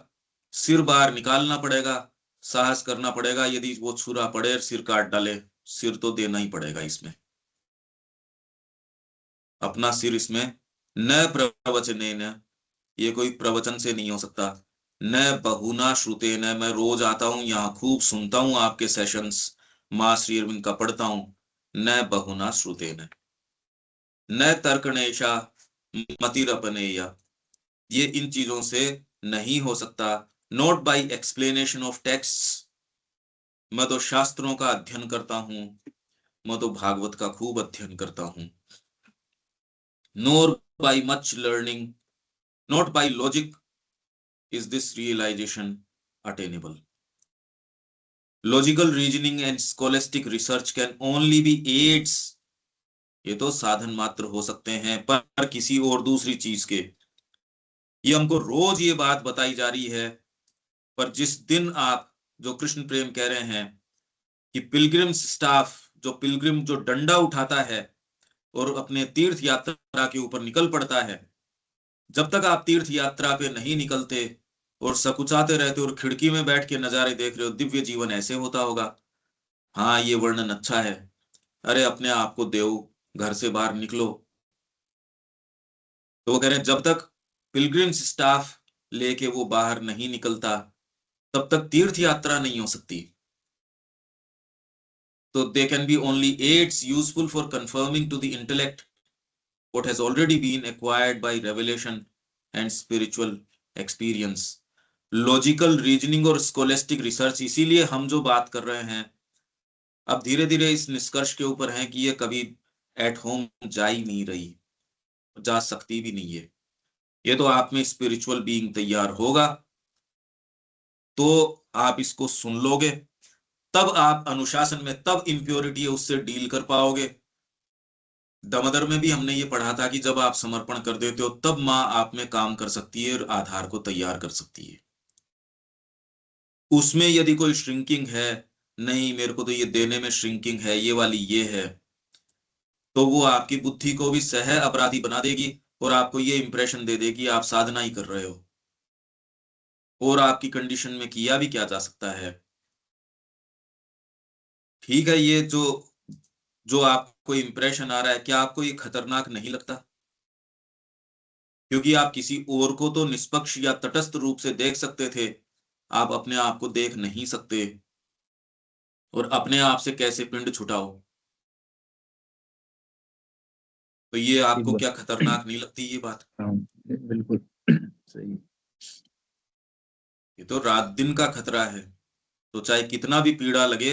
सिर बाहर निकालना पड़ेगा, साहस करना पड़ेगा। यदि वो छुरा पड़े सिर काट डाले, सिर तो देना ही पड़ेगा इसमें, अपना सिर इसमें। न प्रवचने न, ये कोई प्रवचन से नहीं हो सकता। न बहुना श्रुते न, मैं रोज आता हूं यहाँ, खूब सुनता हूं आपके सेशंस, मां श्री अरविंद का पढ़ता हूं, न बहुना श्रुतेन न तर्कणेशा मतिरपनेय, ये इन चीजों से नहीं हो सकता। Not by explanation of text, मैं तो शास्त्रों का अध्ययन करता हूं, मैं तो भागवत का खूब अध्ययन करता हूं। Nor by much learning, not by logic is this realisation attainable. Logical reasoning and scholastic research can only be aids, ये तो साधन मात्र हो सकते हैं पर किसी और दूसरी चीज के। ये हमको रोज ये बात बताई जा रही है, पर जिस दिन आप, जो कृष्ण प्रेम कह रहे हैं कि पिलग्रिम स्टाफ, जो पिलग्रिम जो डंडा उठाता है और अपने तीर्थ यात्रा के ऊपर निकल पड़ता है, जब तक आप तीर्थ यात्रा पे नहीं निकलते और सकुचाते रहते और खिड़की में बैठ के नजारे देख रहे हो, दिव्य जीवन ऐसे होता होगा। हाँ, ये वर्णन अच्छा है। अरे अपने आप को देव, घर से बाहर निकलो। तो वो कह रहे हैं जब तक पिलग्रिम स्टाफ लेके वो बाहर नहीं निकलता, तब तक तीर्थ यात्रा नहीं हो सकती। तो they can be only aids useful for confirming to the intellect what has already been acquired by revelation and spiritual experience. Logical reasoning और स्कोलेस्टिक रिसर्च, इसीलिए हम जो बात कर रहे हैं अब धीरे धीरे इस निष्कर्ष के ऊपर है कि ये कभी एट होम जा ही नहीं रही, जा सकती भी नहीं है। ये तो आप में स्पिरिचुअल बीइंग तैयार होगा तो आप इसको सुन लोगे, तब आप अनुशासन में, तब इम्प्योरिटी है उससे डील कर पाओगे। दमोदर में भी हमने ये पढ़ा था कि जब आप समर्पण कर देते हो तब माँ आप में काम कर सकती है और आधार को तैयार कर सकती है। उसमें यदि कोई श्रिंकिंग है, नहीं मेरे को तो ये देने में श्रिंकिंग है, ये वाली ये है, तो वो आपकी बुद्धि को भी सह अपराधी बना देगी और आपको ये इंप्रेशन दे देगी आप साधना ही कर रहे हो, और आपकी कंडीशन में किया भी क्या जा सकता है। ठीक है, ये जो जो आपको इंप्रेशन आ रहा है, क्या आपको ये खतरनाक नहीं लगता? क्योंकि आप किसी और को तो निष्पक्ष या तटस्थ रूप से देख सकते थे, आप अपने आप को देख नहीं सकते, और अपने आप से कैसे पिंड छुटाओ। तो ये आपको क्या खतरनाक नहीं लगती ये बात? हाँ, बिल्कुल सही। ये तो रात दिन का खतरा है। तो चाहे कितना भी पीड़ा लगे,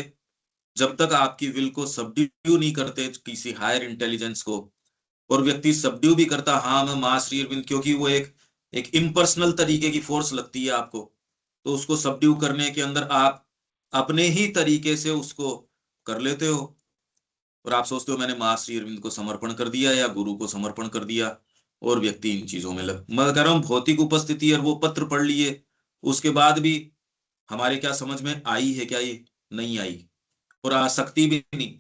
जब तक आपकी विल को सबड्यू नहीं करते किसी हायर इंटेलिजेंस को, और व्यक्ति सबड्यू भी करता, हाँ मैं मां श्री अरविंद, क्योंकि वो एक इम्पर्सनल तरीके की फोर्स लगती है आपको, तो उसको सबड्यू करने के अंदर आप अपने ही तरीके से उसको कर लेते हो, और आप सोचते हो मैंने मां श्री अरविंद को समर्पण कर दिया या गुरु को समर्पण कर दिया, और व्यक्ति इन चीजों में मैं कह रहा हूं भौतिक उपस्थिति और वो पत्र पढ़ लिए, उसके बाद भी हमारे क्या समझ में आई है? क्या ये नहीं आई, और आसक्ति भी नहीं।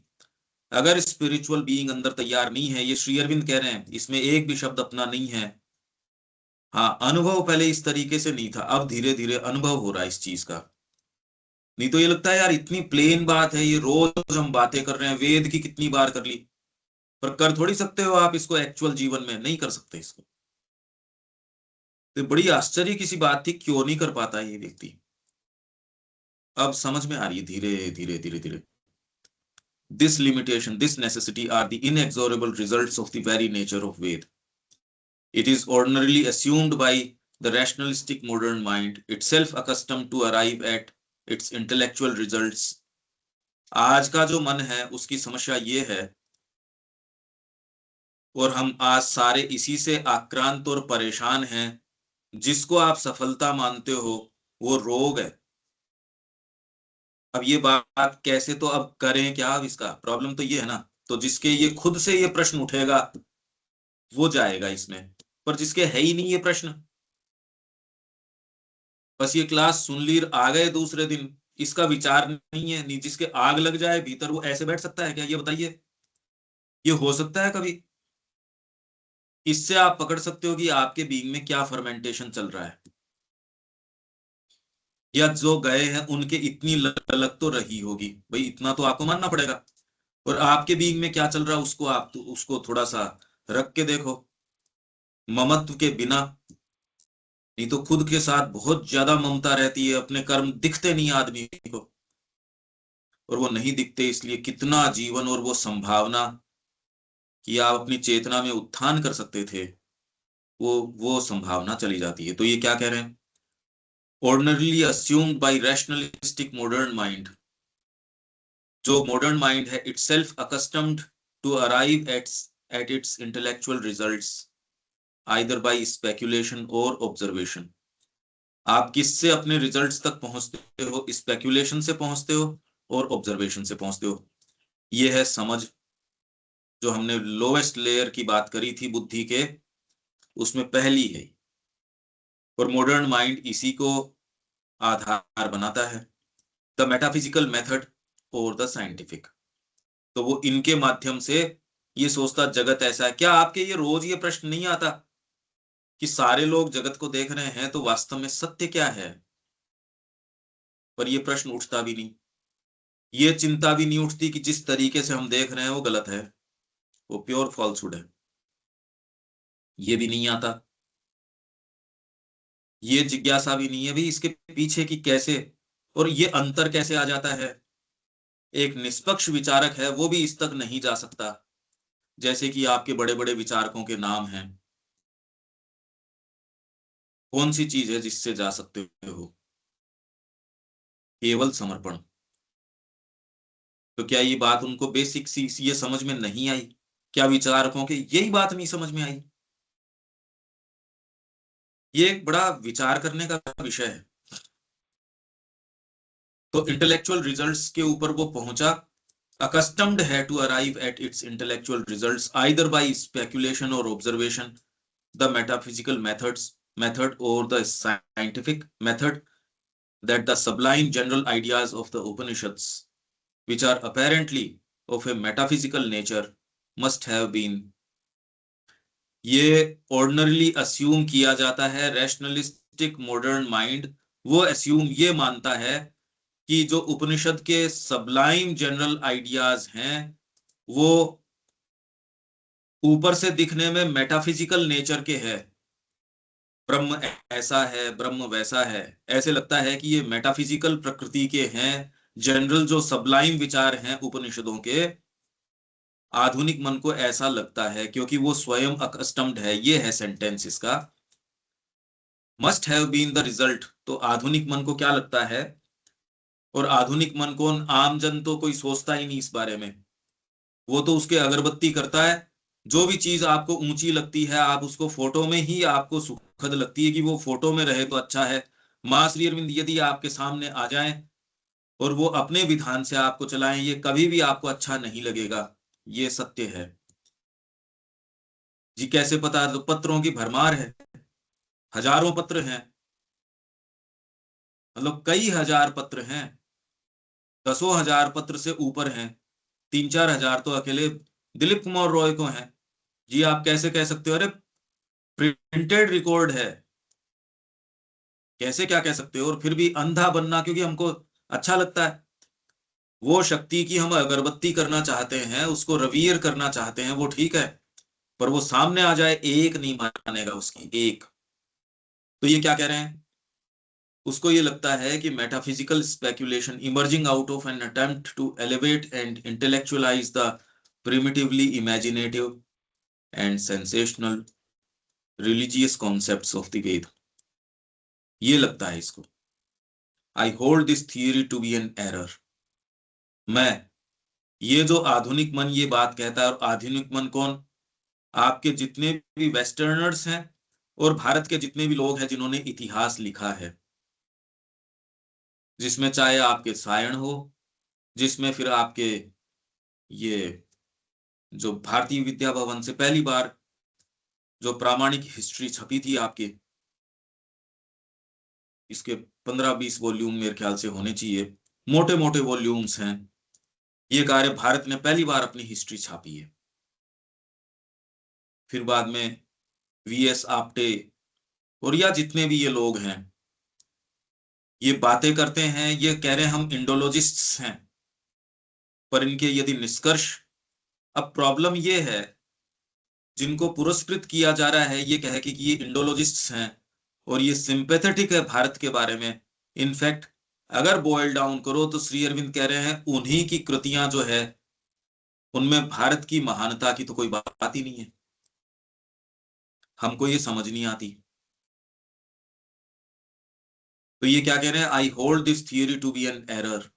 अगर स्पिरिचुअल बीइंग अंदर तैयार नहीं है, ये श्री अरविंद कह रहे हैं, इसमें एक भी शब्द अपना नहीं है। हाँ, अनुभव पहले इस तरीके से नहीं था, अब धीरे धीरे अनुभव हो रहा है इस चीज का। नहीं तो ये लगता है यार इतनी प्लेन बात है, ये रोज हम बातें कर रहे हैं, वेद की कितनी बार कर ली, पर कर थोड़ी सकते हो आप इसको एक्चुअल जीवन में, नहीं कर सकते इसको। तो बड़ी आश्चर्य की सी बात थी, क्यों नहीं कर पाता ये व्यक्ति। अब समझ में आ रही है धीरे धीरे धीरे धीरे। This limitation, this necessity are the inexorable results of the very nature of Ved. It is ordinarily assumed by the rationalistic modern mind, itself accustomed to arrive at its intellectual results. आज का जो मन है उसकी समस्या ये है, और हम आज सारे इसी से आक्रांत और परेशान हैं, जिसको आप सफलता मानते हो वो रोग है। अब ये बात कैसे, तो अब करें क्या? अब इसका प्रॉब्लम तो ये है ना, तो जिसके ये खुद से ये प्रश्न उठेगा वो जाएगा इसमें, पर जिसके है ही नहीं ये प्रश्न, बस ये क्लास सुन ली आ गए दूसरे दिन, इसका विचार नहीं है, नहीं जिसके आग लग जाए भीतर, वो ऐसे बैठ सकता है क्या? ये बताइए, ये हो सकता है कभी? इससे आप पकड़ सकते हो कि आपके बीइंग में क्या फर्मेंटेशन चल रहा है, या जो गए हैं उनके इतनी ललक तो रही होगी, भाई इतना तो आपको मानना पड़ेगा। और आपके बीइंग में क्या चल रहा है उसको आप तो उसको थोड़ा सा रख के देखो, ममत्व के बिना। नहीं तो खुद के साथ बहुत ज्यादा ममता रहती है, अपने कर्म दिखते नहीं आदमी को, और वो नहीं दिखते, इसलिए कितना जीवन और वो संभावना कि आप अपनी चेतना में उत्थान कर सकते थे, वो संभावना चली जाती है। तो ये क्या कह रहे हैं? Ordinarily assumed by rationalistic modern mind, जो मॉडर्न माइंड है, itself accustomed to arrive at its intellectual results either by speculation or observation. आप किससे अपने रिजल्ट्स तक पहुंचते हो? स्पेक्यूलेशन से पहुंचते हो और ऑब्जर्वेशन से पहुंचते हो। ये है समझ, जो हमने लोवेस्ट लेयर की बात करी थी बुद्धि के, उसमें पहली है। और मॉडर्न माइंड इसी को आधार बनाता है, द मेटाफिजिकल मेथड और द साइंटिफिक। तो वो इनके माध्यम से ये सोचता जगत ऐसा है। क्या आपके ये रोज ये प्रश्न नहीं आता कि सारे लोग जगत को देख रहे हैं, तो वास्तव में सत्य क्या है? पर ये प्रश्न उठता भी नहीं, ये चिंता भी नहीं उठती कि जिस तरीके से हम देख रहे हैं वो गलत है, वो प्योर फॉल्सहुड है। ये भी नहीं आता, ये जिज्ञासा भी नहीं है भी इसके पीछे की कैसे, और ये अंतर कैसे आ जाता है। एक निष्पक्ष विचारक है, वो भी इस तक नहीं जा सकता। जैसे कि आपके बड़े बड़े विचारकों के नाम हैं, कौन सी चीज है जिससे जा सकते हो? केवल समर्पण। तो क्या ये बात उनको बेसिक सी ये समझ में नहीं आई? क्या विचारकों के यही बात नहीं समझ में आई? ये एक बड़ा विचार करने का विषय है। तो इंटेलेक्चुअल रिजल्ट्स के ऊपर वो पहुंचा, accustomed है to arrive at its intellectual results either by speculation or observation, the metaphysical method or the scientific method, that the sublime general ideas of the Upanishads, which are apparently of a metaphysical nature, must have been। ये ordinarily assume किया जाता है, rationalistic modern mind वो assume ये मानता है कि जो उपनिषद के सबलाइम जनरल आइडियाज हैं, वो ऊपर से दिखने में मेटाफिजिकल नेचर के है। ब्रह्म ऐसा है, ब्रह्म वैसा है, ऐसे लगता है कि ये मेटाफिजिकल प्रकृति के हैं। जनरल जो सबलाइम विचार हैं उपनिषदों के, आधुनिक मन को ऐसा लगता है, क्योंकि वो स्वयं अकस्टम्ड है। ये है सेंटेंस इसका, must have been the result. तो आधुनिक मन को क्या लगता है? और आधुनिक मन को आम जन तो कोई सोचता ही नहीं इस बारे में, वो तो उसके अगरबत्ती करता है। जो भी चीज आपको ऊंची लगती है, आप उसको फोटो में ही आपको सुखद लगती है कि वो फोटो में रहे तो अच्छा है। मां श्री अरविंद यदि आपके सामने आ जाएं और वो अपने विधान से आपको चलाएं, ये कभी भी आपको अच्छा नहीं लगेगा। ये सत्य है जी। कैसे पता? तो पत्रों की भरमार है, हजारों पत्र हैं, मतलब कई हजार पत्र हैं, दसों हजार पत्र से ऊपर हैं। 3-4 हजार तो अकेले दिलीप कुमार रॉय को हैं जी। आप कैसे कह सकते हो? अरे प्रिंटेड रिकॉर्ड है, कैसे क्या कह सकते हो? और फिर भी अंधा बनना क्योंकि हमको अच्छा लगता है। वो शक्ति की हम अगरबत्ती करना चाहते हैं, उसको रवीयर करना चाहते हैं, वो ठीक है, पर वो सामने आ जाए, एक नहीं मानेगा उसकी एक। तो ये क्या कह रहे हैं? उसको ये लगता है कि metaphysical speculation emerging out of an attempt to elevate and intellectualise the primitively imaginative and sensational religious concepts of the Veda, ये लगता है इसको। I hold this theory to be an error. मैं, ये जो आधुनिक मन ये बात कहता है, और आधुनिक मन कौन? आपके जितने भी वेस्टर्नर्स हैं और भारत के जितने भी लोग हैं जिन्होंने इतिहास लिखा है, जिसमें चाहे आपके सायण हो, जिसमें फिर आपके ये जो भारतीय विद्या भवन से पहली बार जो प्रामाणिक हिस्ट्री छपी थी आपके, इसके 15-20 वॉल्यूम मेरे ख्याल से होने चाहिए, मोटे मोटे वॉल्यूम्स हैं। ये कार्य भारत ने पहली बार अपनी हिस्ट्री छापी है। फिर बाद में वीएस आप्टे और या जितने भी ये लोग हैं, ये बातें करते हैं, ये कह रहे हैं हम इंडोलॉजिस्ट्स हैं, पर इनके यदि निष्कर्ष, अब प्रॉब्लम ये है, जिनको पुरस्कृत किया जा रहा है ये कह के कि ये इंडोलॉजिस्ट्स हैं और ये सिंपैथेटिक है भारत के बारे में। इनफैक्ट अगर बॉयल डाउन करो तो श्री अरविंद कह रहे हैं उन्हीं की कृतियां जो है उनमें भारत की महानता की तो कोई बात ही नहीं है। हमको ये समझ नहीं आती। तो ये क्या कह रहे हैं, I hold this theory to be an error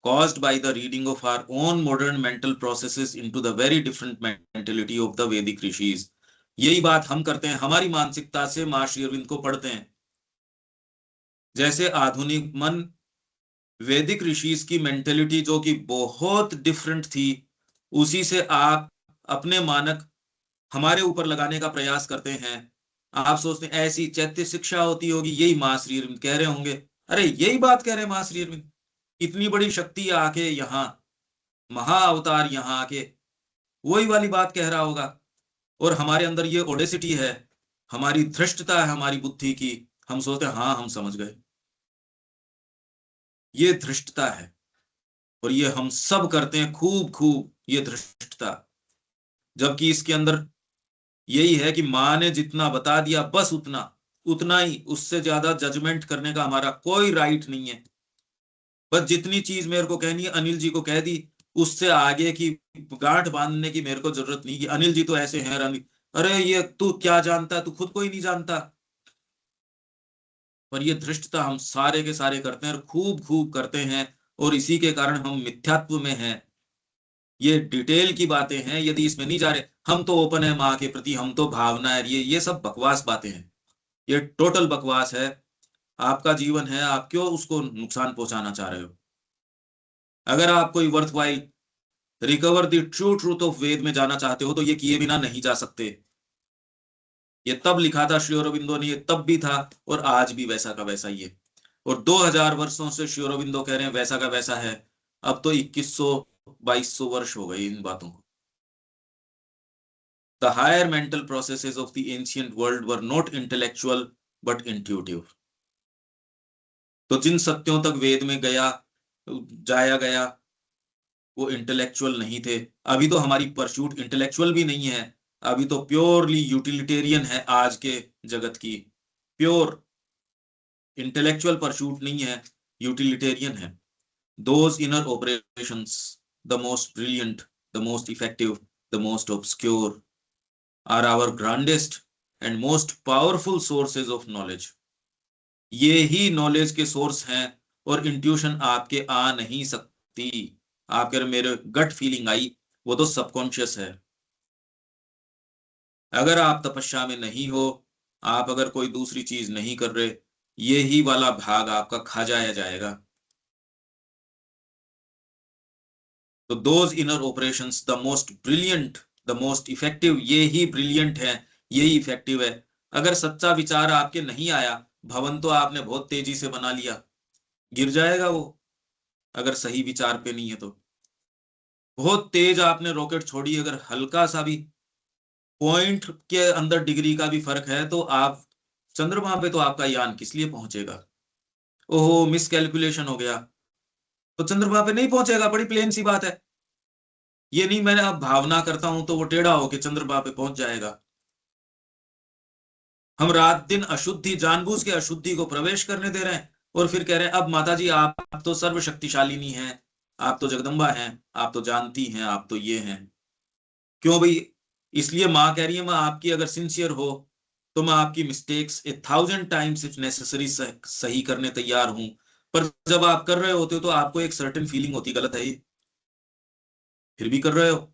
caused by the reading of our own modern mental processes into the very different mentality of the Vedic rishis। यही बात हम करते हैं, हमारी मानसिकता से मां श्री अरविंद को पढ़ते हैं। जैसे आधुनिक मन वैदिक ऋषिस की मेंटेलिटी जो कि बहुत डिफरेंट थी, उसी से आप अपने मानक हमारे ऊपर लगाने का प्रयास करते हैं। आप सोचते हैं ऐसी चैत्य शिक्षा होती होगी, यही मां श्री अरविंद कह रहे होंगे। अरे यही बात कह रहे हैं मां श्री अरविंद, इतनी बड़ी शक्ति आके यहाँ महाअवतार यहाँ आके वही वाली बात कह रहा होगा। और हमारे अंदर ये ओडेसिटी है, हमारी धृष्टता है हमारी बुद्धि की, हम सोचते हैं हाँ हम समझ गए। ये धृष्टता है और ये हम सब करते हैं खूब खूब, ये धृष्टता। जबकि इसके अंदर यही है कि माँ ने जितना बता दिया बस उतना उतना ही, उससे ज्यादा जजमेंट करने का हमारा कोई राइट नहीं है। बस जितनी चीज मेरे को कहनी है अनिल जी को कह दी, उससे आगे की गांठ बांधने की मेरे को जरूरत नहीं कि अनिल जी तो ऐसे हैं, अरे ये तू क्या जानता, तू खुद को ही नहीं जानता। पर ये धृष्टता हम सारे के सारे करते हैं और खूब खूब करते हैं, और इसी के कारण हम मिथ्यात्व में हैं। ये डिटेल की बातें हैं, यदि इसमें नहीं जा रहे, हम तो ओपन है माँ के प्रति, हम तो भावना है, ये सब बकवास बातें हैं, ये टोटल बकवास है। आपका जीवन है, आप क्यों उसको नुकसान पहुंचाना चाह रहे हो? अगर आप कोई worthwhile recover the true truth of Veda में जाना चाहते हो तो ये किए बिना नहीं जा सकते। ये तब लिखा था श्री अरबिंदो ने, ये तब भी था और आज भी वैसा का वैसा ही है। और 2000 वर्षों से श्री अरबिंदो कह रहे हैं वैसा का वैसा है। अब तो 2100-2200 वर्ष हो गए इन बातों को। The higher mental processes of the ancient world were not intellectual but intuitive। तो जिन सत्यों तक वेद में जाया गया वो इंटेलेक्चुअल नहीं थे। अभी तो हमारी परस्यूट इंटेलेक्चुअल भी नहीं है, अभी तो प्योरली यूटिलिटेरियन है आज के जगत की। प्योर इंटेलेक्चुअल परस्यूट नहीं है, यूटिलिटेरियन है। Those inner operations, the most brilliant, the most effective, the most obscure, are our grandest and most powerful sources of knowledge। ये ही नॉलेज के सोर्स हैं और इंट्यूशन आपके आ नहीं सकती। आप कह रहे मेरे गट फीलिंग आई, वो तो सबकॉन्शियस है। अगर आप तपस्या में नहीं हो, आप अगर कोई दूसरी चीज नहीं कर रहे, ये ही वाला भाग आपका खा जाया जाएगा। तो those inner operations the most brilliant, the most effective, ये ही ब्रिलियंट है, यही इफेक्टिव है। अगर सच्चा विचार आपके नहीं आया, भवन तो आपने बहुत तेजी से बना लिया, गिर जाएगा वो। अगर सही विचार पे नहीं है तो बहुत तेज आपने रॉकेट छोड़ी, अगर हल्का सा भी पॉइंट के अंदर डिग्री का भी फर्क है तो आप चंद्रमा पे तो आपका यान किस लिए पहुंचेगा? ओहो मिस कैलकुलेशन हो गया तो चंद्रमा पे नहीं पहुंचेगा, बड़ी प्लेन सी बात है। ये नहीं मैंने अब भावना करता हूं तो वो टेढ़ा होके चंद्रमा पे पहुंच जाएगा। हम रात दिन अशुद्धि जानबूझ के अशुद्धि को प्रवेश करने दे रहे हैं और फिर कह रहे हैं अब माता जी आप तो सर्वशक्तिशालिनी हैं, आप तो जगदम्बा हैं, आप तो जानती हैं, आप तो ये हैं। क्यों भाई? इसलिए माँ कह रही है मैं आपकी अगर सिंसियर हो तो मैं आपकी मिस्टेक्स 1000 टाइम्स इफ नेसेसरी सही करने तैयार हूं। पर जब आप कर रहे होते हो तो आपको एक सर्टेन फीलिंग होती गलत है ये, फिर भी कर रहे हो।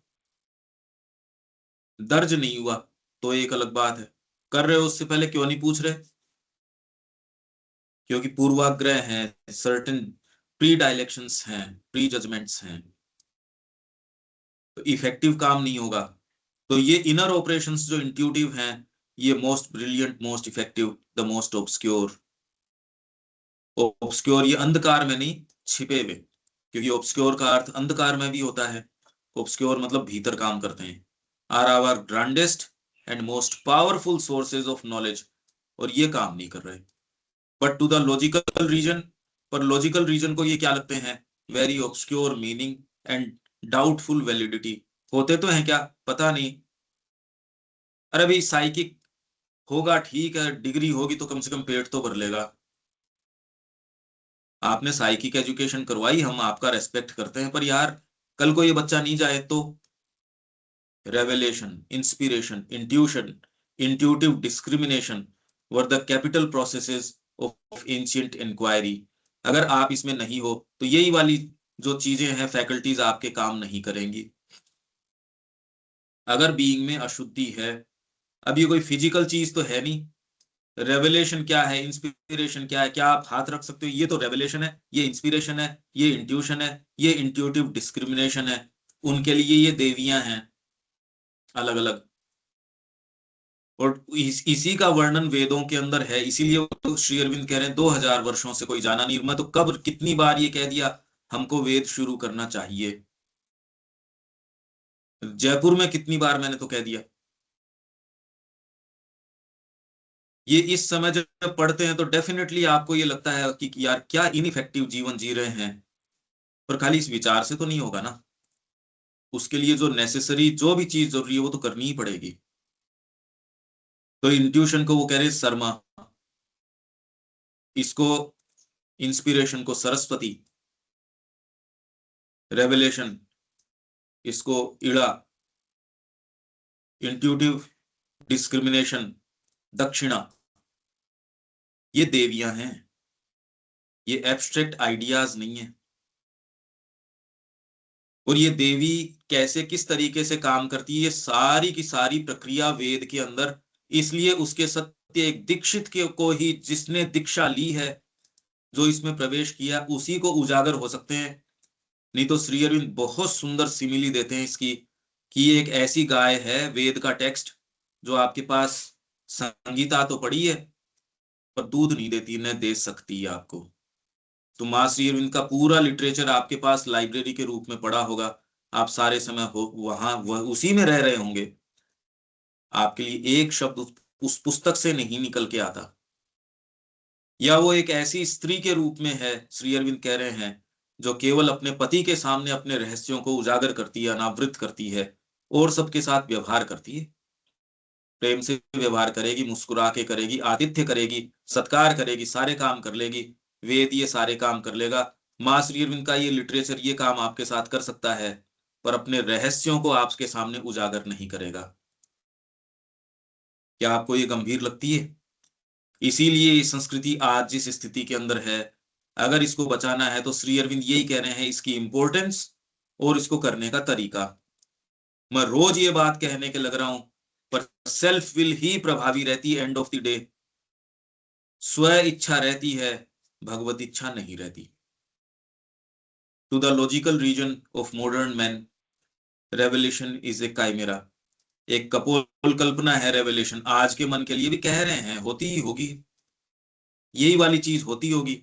दर्ज नहीं हुआ तो एक अलग बात है, कर रहे हो उससे पहले क्यों नहीं पूछ रहे? क्योंकि पूर्वाग्रह हैं, सर्टेन प्री डायलेक्शंस हैं, प्री जजमेंट्स हैं, तो इफेक्टिव काम नहीं होगा। तो ये इनर ऑपरेशंस जो इंट्यूटिव हैं, ये most brilliant, most effective, the most obscure. Obscure ये अंधकार में नहीं, छिपे हुए, क्योंकि ऑब्सक्योर का अर्थ अंधकार में भी होता है। ऑब्सक्योर मतलब भीतर काम करते हैं। Are our grandest and most powerful sources of knowledge, और ये काम नहीं कर रहे। But to the logical reason, पर लॉजिकल रीजन को ये क्या लगते हैं? Very obscure meaning and doubtful validity. होते तो हैं क्या पता नहीं। अरे भाई साइकिक होगा ठीक है, डिग्री होगी तो कम से कम पेट तो भर लेगा। आपने साइकिक एजुकेशन करवाई, हम आपका रेस्पेक्ट करते हैं, पर यार कल को ये बच्चा नहीं जाए तो revelation, inspiration, intuition, intuitive discrimination were the capital processes of ancient inquiry. अगर आप इसमें नहीं हो तो यही वाली जो चीजें हैं, फैकल्टीज आपके काम नहीं करेंगी। अगर बीइंग में अशुद्धि है, अब ये कोई फिजिकल चीज तो है नहीं। रेवलेशन क्या है, इंस्पिरेशन क्या है, क्या आप हाथ रख सकते हो? ये तो रेवलेशन है, ये इंस्पिरेशन है, ये इंट्यूशन है, ये इंट्यूटिव डिस्क्रिमिनेशन है। उनके लिए ये देवियां हैं अलग अलग, और इसी का वर्णन वेदों के अंदर है। इसीलिए तो श्री अरविंद कह रहे हैं 2000 वर्षों से कोई जाना नहीं। मैं तो कब कितनी बार ये कह दिया, हमको वेद शुरू करना चाहिए। जयपुर में कितनी बार मैंने तो कह दिया। ये इस समय जब पढ़ते हैं तो डेफिनेटली आपको ये लगता है कि यार क्या इनइफेक्टिव जीवन जी रहे हैं, पर खाली इस विचार से तो नहीं होगा ना। उसके लिए जो नेसेसरी, जो भी चीज जरूरी है वो तो करनी ही पड़ेगी। तो इंट्यूशन को वो कह रहे शर्मा, इसको इंस्पिरेशन को सरस्वती, रेवलेशन इसको इड़ा, इंट्यूटिव डिस्क्रिमिनेशन दक्षिणा। ये देवियां हैं, ये एब्स्ट्रैक्ट आइडियाज नहीं है। और ये देवी कैसे, किस तरीके से काम करती है, ये सारी की सारी प्रक्रिया वेद के अंदर। इसलिए उसके सत्य एक दीक्षित के को ही, जिसने दीक्षा ली है, जो इसमें प्रवेश किया, उसी को उजागर हो सकते हैं। नहीं तो श्री अरविंद बहुत सुंदर सिमिली देते हैं इसकी, कि एक ऐसी गाय है, वेद का टेक्स्ट, जो आपके पास संगीता तो पड़ी है पर दूध नहीं देती, न दे सकती है आपको। तो माँ श्री अरविंद का पूरा लिटरेचर आपके पास लाइब्रेरी के रूप में पड़ा होगा, आप सारे समय हो वहां उसी में रह रहे होंगे। आपके लिए एक शब्द उस पुस्तक से नहीं निकल के आता। या वो एक ऐसी स्त्री के रूप में है, श्री अरविंद कह रहे हैं, जो केवल अपने पति के सामने अपने रहस्यों को उजागर करती है, अनावृत करती है, और सबके साथ व्यवहार करती है। प्रेम से व्यवहार करेगी, मुस्कुरा के करेगी, आतिथ्य करेगी, सत्कार करेगी, सारे काम कर लेगी। वेद ये सारे काम कर लेगा। माँ श्री अरविंद का ये लिटरेचर ये काम आपके साथ कर सकता है, पर अपने रहस्यों को आपके सामने उजागर नहीं करेगा। क्या आपको ये गंभीर लगती है? इसीलिए ये संस्कृति आज जिस स्थिति के अंदर है, अगर इसको बचाना है तो श्री अरविंद यही कह रहे हैं, इसकी इंपॉर्टेंस और इसको करने का तरीका। मैं रोज ये बात कहने के लग रहा हूं, पर सेल्फ विल ही प्रभावी रहती है। एंड ऑफ द डे स्व इच्छा रहती है, भगवत इच्छा नहीं रहती। To the logical reason of modern man, revolution is a chimera. एक कपोल कल्पना है रेवल्यूशन। आज के मन के लिए भी कह रहे हैं, होती ही होगी, यही वाली चीज होती होगी।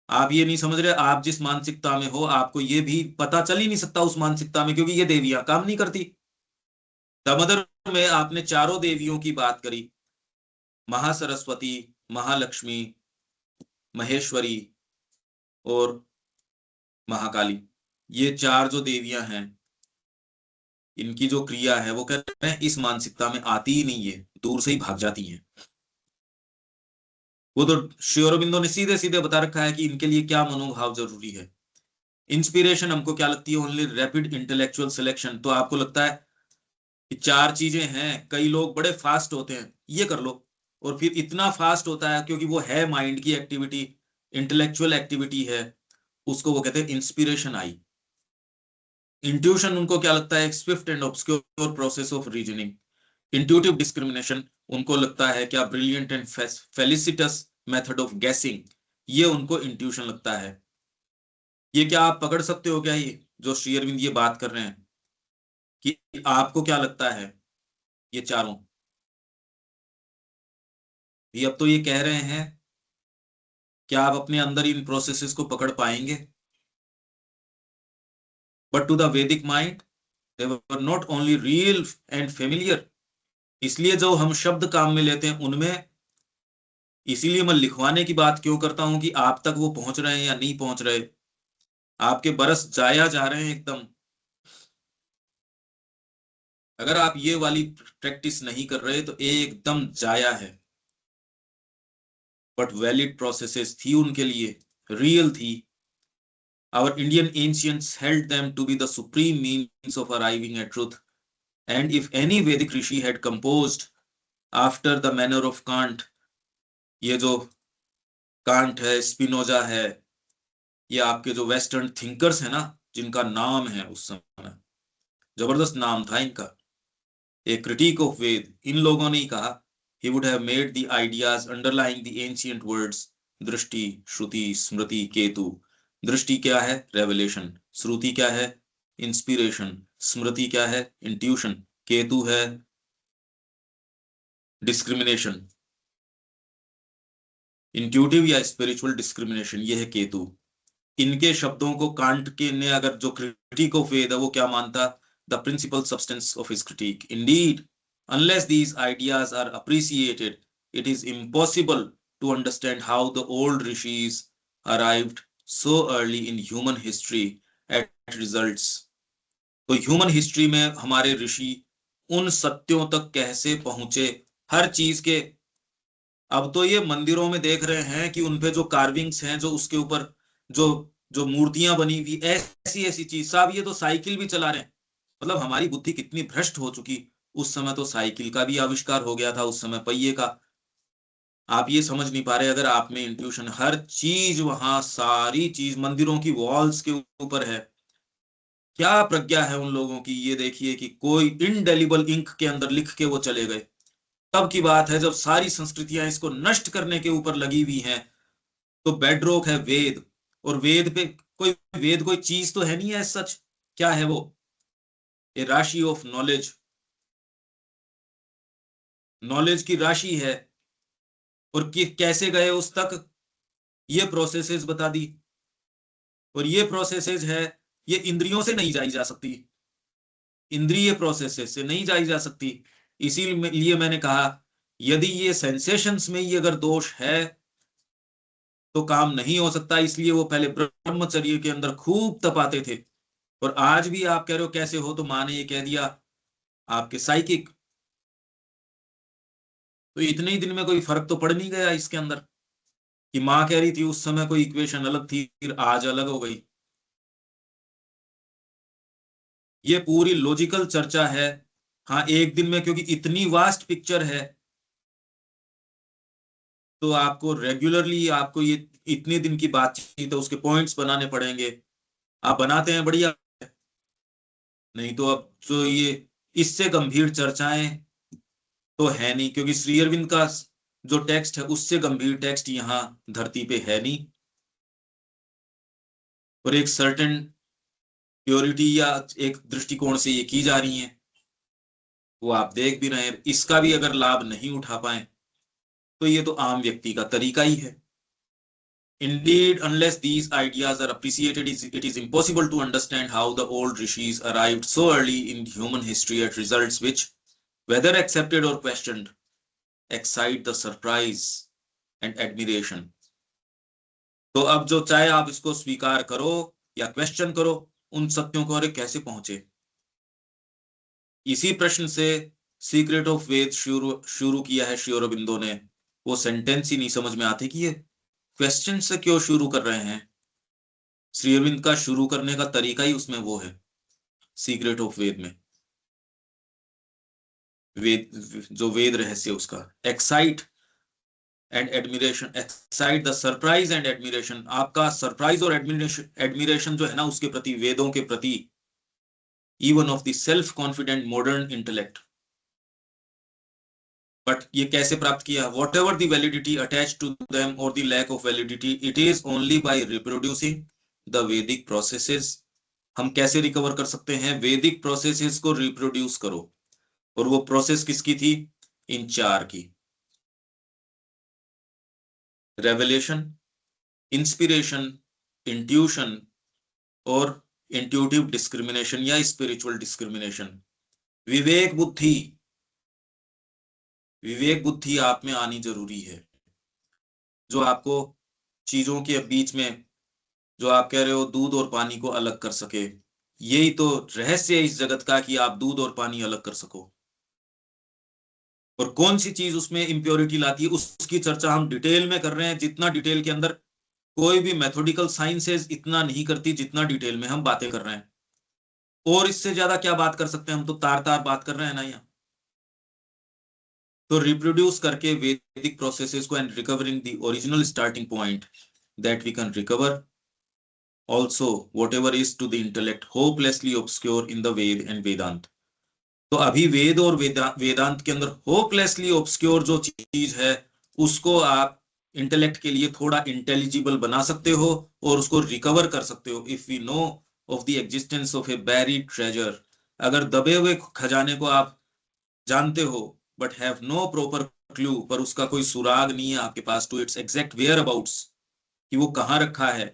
आप ये नहीं समझ रहे, आप जिस मानसिकता में हो आपको ये भी पता चल ही नहीं सकता उस मानसिकता में, क्योंकि ये देवियां काम नहीं करती। दामोदर में आपने चारों देवियों की बात करी, महासरस्वती, महालक्ष्मी, महेश्वरी और महाकाली। ये चार जो देवियां हैं, इनकी जो क्रिया है वो कहते हैं इस मानसिकता में आती ही नहीं है, दूर से ही भाग जाती हैं। वो तो श्री अरबिंदो ने सीधे सीधे बता रखा है कि इनके लिए क्या मनोभाव जरूरी है। इंस्पिरेशन हमको क्या लगती है? Only rapid intellectual selection. तो आपको लगता है कि चार चीजें हैं, कई लोग बड़े फास्ट होते हैं, ये कर लो, और फिर इतना फास्ट होता है क्योंकि वो है माइंड की एक्टिविटी, इंटेलेक्चुअल एक्टिविटी है, उसको वो कहते हैं इंस्पिरेशन आई। इंट्यूशन उनको क्या लगता है? Swift and obscure process of reasoning. Intuitive discrimination उनको लगता है क्या? ब्रिलियंट एंड फेलिसिटस मेथड ऑफ गेसिंग। ये उनको इंट्यूशन लगता है। ये क्या आप पकड़ सकते हो क्या, ये जो श्री अरविंद ये बात कर रहे हैं, कि आपको क्या लगता है ये चारों? ये अब तो ये कह रहे हैं, क्या आप अपने अंदर इन प्रोसेसेस को पकड़ पाएंगे? बट टू द वैदिक mind they were not only real and familiar. इसलिए जो हम शब्द काम में लेते हैं उनमें, इसीलिए मैं लिखवाने की बात क्यों करता हूं कि आप तक वो पहुंच रहे हैं या नहीं पहुंच रहे। आपके बरस जाया जा रहे हैं एकदम। अगर आप ये वाली प्रैक्टिस नहीं कर रहे तो एकदम जाया है। बट वैलिड प्रोसेसेस थी उनके लिए, real थी. Our Indian ancients held them to be the supreme means of arriving at truth. And if any Vedic rishi had composed after the manner of Kant, ये जो कांट है, Spinoza है, ये आपके जो वेस्टर्न थिंकर्स है ना, जिनका नाम है उस समय, जबरदस्त नाम था इनका, ए क्रिटिक ऑफ वेद, इन लोगों ने ही कहा, he would have made the ideas underlying the ancient words दृष्टि, श्रुति, स्मृति, केतु. दृष्टि क्या है? रेवलेशन. श्रुति क्या है? इंस्पिरेशन. स्मृति क्या है? इंट्यूशन. केतु है डिस्क्रिमिनेशन, इंट्यूटिव या स्पिरिचुअल डिस्क्रिमिनेशन, ये है केतु. इनके शब्दों को कांट के ने, अगर जो क्रिटिक ऑफ वेद है वो क्या मानता? The principal substance of his critic. Indeed unless these ideas are appreciated, it is impossible to understand how the old rishis arrived so early in human history at results. तो human history में हमारे ऋषि उन सत्यों तक कैसे पहुंचे हर चीज के. अब तो ये मंदिरों में देख रहे हैं कि उनपे जो कार्विंग्स हैं, जो उसके ऊपर जो जो मूर्तियां बनी हुई, ऐसी ऐसी चीज. साहब ये तो साइकिल भी चला रहे हैं. मतलब हमारी बुद्धि कितनी भ्रष्ट हो चुकी. उस समय तो साइकिल का भी आविष्कार हो गया था, उस समय पहिए का. आप ये समझ नहीं पा रहे. अगर आप में इंट्यूशन, हर चीज वहां, सारी चीज मंदिरों की वॉल्स के ऊपर है. क्या प्रज्ञा है उन लोगों की. ये देखिए कि कोई इनडेलिबल इंक के अंदर लिख के वो चले गए. तब की बात है जब सारी संस्कृतियां इसको नष्ट करने के ऊपर लगी हुई हैं. तो बेडरॉक है वेद. और वेद पे कोई चीज तो है नहीं है सच. क्या है वो? ए राशि ऑफ नॉलेज. नॉलेज की राशि है. और कैसे गए उस तक, ये प्रोसेसेस बता दी. और ये प्रोसेसेस है, ये इंद्रियों से नहीं जाई जा सकती, इंद्रिय प्रोसेसेस से नहीं जाई जा सकती. इसीलिए मैंने कहा यदि ये सेंसेशंस में ही अगर दोष है तो काम नहीं हो सकता. इसलिए वो पहले ब्रह्मचर्य के अंदर खूब तपाते थे. और आज भी आप कह रहे हो कैसे हो, तो माँ ने ये कह दिया आपके साइकिक. तो इतने ही दिन में कोई फर्क तो पड़ नहीं गया इसके अंदर कि माँ कह रही थी उस समय कोई इक्वेशन अलग थी, फिर आज अलग हो गई. ये पूरी लॉजिकल चर्चा है. हाँ, एक दिन में क्योंकि इतनी वास्ट पिक्चर है तो आपको रेगुलरली आपको ये इतने दिन की बातचीत है, उसके पॉइंट्स बनाने पड़ेंगे. आप बनाते हैं बढ़िया, नहीं तो अब तो ये इससे गंभीर चर्चाएं तो है नहीं, क्योंकि श्री अरविंद का जो टेक्स्ट है उससे गंभीर टेक्स्ट यहाँ धरती पे है नहीं. और एक सर्टेन प्योरिटी या एक दृष्टिकोण से ये की जा रही है, वो आप देख भी रहे हैं. इसका भी अगर लाभ नहीं उठा पाए तो ये तो आम व्यक्ति का तरीका ही है. Indeed, unless these ideas are appreciated, it is impossible to understand how the old rishis arrived so early in human history at results which, whether accepted or questioned, excite the surprise and admiration. तो अब जो चाहे आप इसको स्वीकार करो या question करो, उन सत्यों को अरे कैसे पहुंचे. इसी प्रश्न से सीक्रेट ऑफ वेद शुरू किया है श्री अरबिंदो ने. वो सेंटेंस ही नहीं समझ में आते कि ये क्वेश्चन से क्यों शुरू कर रहे हैं. श्री अरविंद का शुरू करने का तरीका ही उसमें वो है, सीक्रेट ऑफ वेद में. वेद जो वेद रहस्य उसका excite and admiration, excite the surprise and admiration. आपका सरप्राइज और एडमिरेशन जो है ना उसके प्रति, वेदों के प्रति, even of the self confident modern intellect. But ये कैसे प्राप्त किया? Whatever the validity attach to them or the lack of validity, it is only by reproducing the Vedic processes. हम कैसे रिकवर कर सकते हैं? वैदिक प्रोसेसेस को रिप्रोड्यूस करो. और वो प्रोसेस किसकी थी? इन चार की: रेवलेशन, इंस्पिरेशन, इंट्यूशन और इंट्यूटिव डिस्क्रिमिनेशन या स्पिरिचुअल डिस्क्रिमिनेशन. विवेक बुद्धि आप में आनी जरूरी है, जो आपको चीजों के बीच में, जो आप कह रहे हो दूध और पानी को अलग कर सके. यही तो रहस्य है इस जगत का कि आप दूध और पानी अलग कर सको. और कौन सी चीज उसमें इम्प्योरिटी लाती है उसकी चर्चा हम डिटेल में कर रहे हैं. जितना डिटेल के अंदर कोई भी मैथोडिकल साइंसेज इतना नहीं करती जितना डिटेल में हम बातें कर रहे हैं, और इससे ज्यादा क्या बात कर सकते हैं, हम तो तार तार बात कर रहे हैं ना यहाँ। तो रिप्रोड्यूस करके वैदिक प्रोसेसेस को and recovering the original starting point that we can recover also whatever is to the intellect hopelessly obscure in the Ved and Vedant। तो अभी वेद और वेदांत के अंदर होपलेसली ऑब्सक्योर जो चीज है उसको आप इंटेलेक्ट के लिए थोड़ा इंटेलिजिबल बना सकते हो और उसको रिकवर कर सकते हो। If we know of the existence of a buried treasure, अगर दबे हुए खजाने को आप जानते हो but have no proper clue, पर उसका कोई सुराग नहीं है आपके पास to its exact whereabouts, कि वो कहाँ रखा है,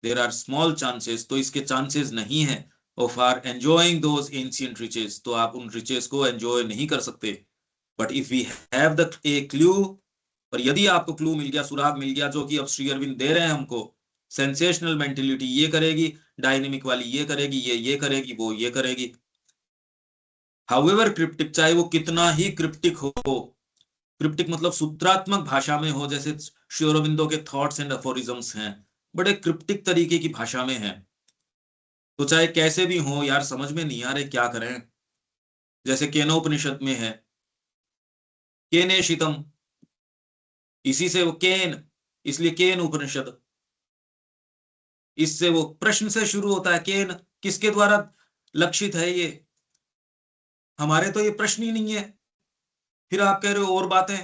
देयर आर स्मॉल चांसेस, तो इसके चांसेस नहीं है of our enjoying those ancient riches, तो आप उन riches को enjoy नहीं कर सकते। But if we have the a clue, पर यदि आपको क्लू मिल गया, सुराग मिल गया, जो कि अब श्री अरविंद दे रहे हैं हमको, सेंसेशनल मेंटेलिटी ये करेगी, डायनेमिक वाली ये करेगी, ये करेगी, वो ये करेगी। However क्रिप्टिक, चाहे वो कितना ही क्रिप्टिक हो, क्रिप्टिक मतलब सूत्रात्मक भाषा में हो, जैसे श्री अरविंदो के थॉट्स एंड अफोरिज्म्स हैं, बड़े क्रिप्टिक तरीके की भाषा में है, तो चाहे कैसे भी हो यार, समझ में नहीं आ रहे क्या करें। जैसे केनोपनिषद में है केनेशितम, इसी से वो केन, इसलिए केन उपनिषद, इससे वो प्रश्न से शुरू होता है, केन किसके द्वारा लक्षित है, ये हमारे तो ये प्रश्न ही नहीं है, फिर आप कह रहे हो और बातें।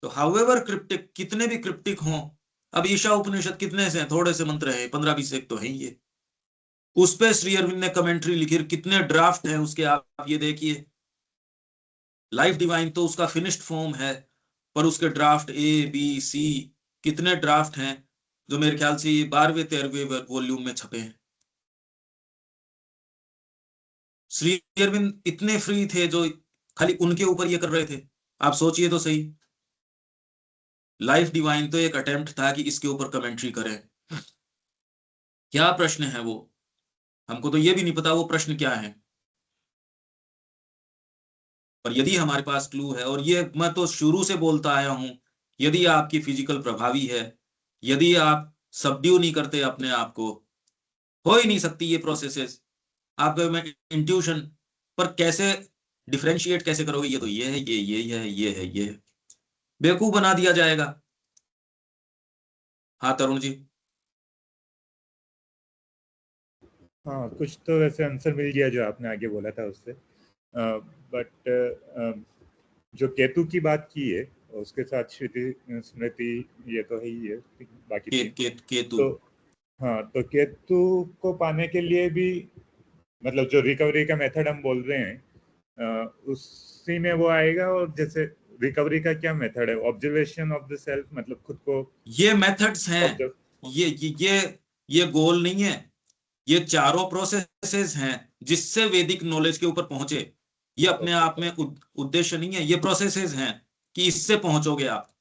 तो हाउएवर क्रिप्टिक, कितने भी क्रिप्टिक हों, अब ईशा उपनिषद कितने से, थोड़े से मंत्र हैं, 15-20 एक तो है ये, उस पे श्री अरविंद ने कमेंट्री लिखी, कितने ड्राफ्ट हैं उसके, आप ये देखिए। लाइफ डिवाइन तो उसका फिनिश्ड फॉर्म है, पर उसके ड्राफ्ट A, B, C कितने ड्राफ्ट हैं, जो मेरे ख्याल से 12वें 13वें वॉल्यूम में छपे हैं। श्री अरविंद इतने फ्री थे जो खाली उनके ऊपर ये कर रहे थे, आप सोचिए तो सही। लाइफ डिवाइन तो एक अटेम्प्ट था कि इसके ऊपर कमेंट्री करें। क्या प्रश्न है वो, हमको तो ये भी नहीं पता वो प्रश्न क्या है, पर यदि हमारे पास क्लू है, और ये मैं तो शुरू से बोलता आया हूं, यदि आपकी फिजिकल प्रभावी है, यदि आप सबड्यू नहीं करते अपने आप को, हो ही नहीं सकती ये प्रोसेसेस। आप मैं इंट्यूशन पर कैसे डिफरेंशिएट कैसे करोगे, ये तो ये है, ये है, ये है, ये है, बेवकूफ बना दिया जाएगा। हाँ तरुण जी। हाँ, कुछ तो वैसे आंसर मिल गया जो आपने आगे बोला था उससे, बट जो केतु की बात की है उसके साथ श्रुति स्मृति ये तो है ही है, बाकी केतु तो हाँ, तो केतु को पाने के लिए भी मतलब जो रिकवरी का मेथड हम बोल रहे हैं उसी में वो आएगा। और जैसे रिकवरी का क्या मेथड है, ऑब्जर्वेशन ऑफ द सेल्फ, मतलब खुद को, ये मेथड्स हैं, ये गोल नहीं है, ये चारों प्रोसेसेस हैं जिससे वैदिक नॉलेज के ऊपर पहुंचे। ये अपने आप में उद्देश्य नहीं है, ये प्रोसेसेस हैं कि इससे पहुंचोगे आप।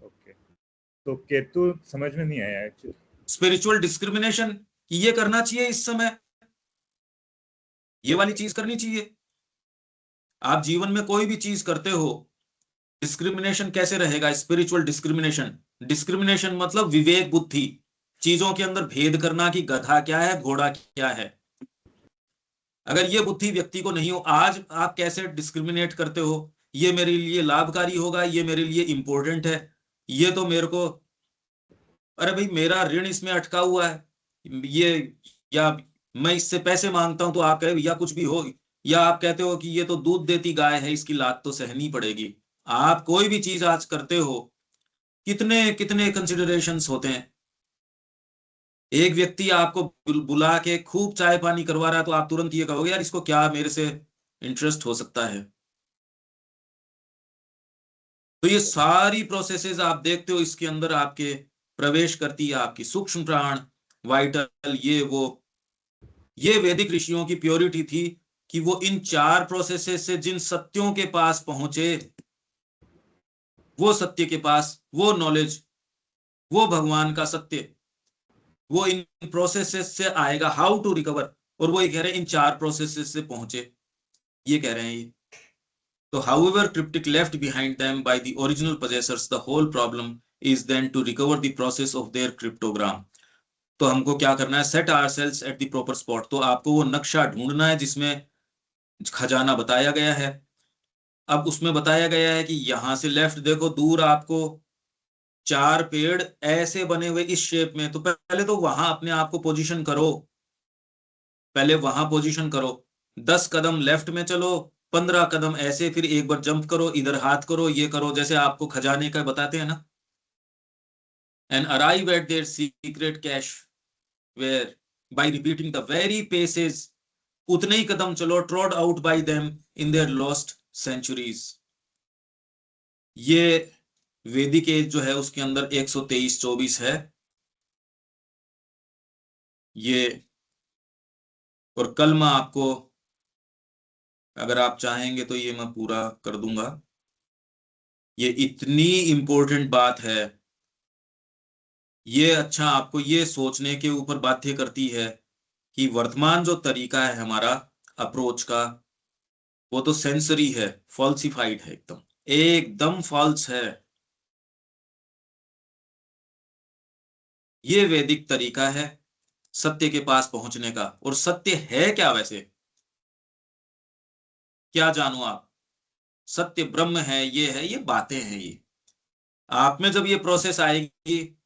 ओके, तो केतु समझ में नहीं आया एक्चुअली। स्पिरिचुअल डिस्क्रिमिनेशन, ये करना चाहिए इस समय, ये वाली चीज करनी चाहिए। आप जीवन में कोई भी चीज करते हो, डिस्क्रिमिनेशन कैसे रहेगा, स्पिरिचुअल डिस्क्रिमिनेशन। डिस्क्रिमिनेशन मतलब विवेक बुद्धि, चीजों के अंदर भेद करना कि गधा क्या है, घोड़ा क्या है। अगर ये बुद्धि व्यक्ति को नहीं हो, आज आप कैसे डिस्क्रिमिनेट करते हो, ये मेरे लिए लाभकारी होगा, ये मेरे लिए इंपॉर्टेंट है, ये तो मेरे को, अरे भाई मेरा ऋण इसमें अटका हुआ है, ये, या मैं इससे पैसे मांगता हूं तो आप कहे भैया कुछ भी हो, या आप कहते हो कि ये तो दूध देती गाय है, इसकी लात तो सहनी पड़ेगी। आप कोई भी चीज आज करते हो, कितने कितने कंसिडरेशंस होते हैं। एक व्यक्ति आपको बुला के खूब चाय पानी करवा रहा है, तो आप तुरंत ये कहोगे यार इसको क्या मेरे से इंटरेस्ट हो सकता है। तो ये सारी प्रोसेसेस आप देखते हो, इसके अंदर आपके प्रवेश करती है आपकी सूक्ष्म प्राण, वाइटल, ये वो। ये वैदिक ऋषियों की प्योरिटी थी कि वो इन चार प्रोसेसेस से जिन सत्यों के पास पहुंचे, वो सत्य के पास, वो नॉलेज, वो भगवान का सत्य, वो इन प्रोसेसेस से आएगा। हाउ टू रिकवर, और वो ये कह रहे हैं इन चार प्रोसेसेस से पहुंचे, ये कह रहे हैं ये। तो however cryptic left behind them by the original possessors, the whole problem is then to recover the process of their cryptogram. तो हमको क्या करना है? set ourselves at the proper spot. तो आपको वो नक्शा ढूंढना है जिसमें खजाना बताया गया है। अब उसमें बताया गया है कि यहां से लेफ्ट देखो, दूर आपको 4 पेड़ ऐसे बने हुए इस शेप में, तो पहले तो वहां अपने आप को पोजीशन करो, पहले वहां पोजीशन करो। 10 कदम लेफ्ट में चलो, 15 कदम ऐसे, फिर एक बार जंप करो, इधर हाथ करो, ये करो, जैसे आपको खजाने का बताते हैं ना। And arrive at their secret cache where by repeating the very paces, उतने ही कदम चलो, trod out by them in their lost centuries. ये वैदिक एज जो है उसके अंदर 123-24 है ये। और कल मैं आपको, अगर आप चाहेंगे तो ये मैं पूरा कर दूंगा। ये इतनी इंपॉर्टेंट बात है, ये अच्छा आपको ये सोचने के ऊपर बाध्य करती है कि वर्तमान जो तरीका है हमारा अप्रोच का, वो तो सेंसरी है, फॉल्सिफाइड है, एकदम एकदम फॉल्स है। ये वैदिक तरीका है सत्य के पास पहुंचने का। और सत्य है क्या वैसे? क्या जानो आप? सत्य ब्रह्म है, ये बातें हैं। ये आप में जब ये प्रोसेस आएगी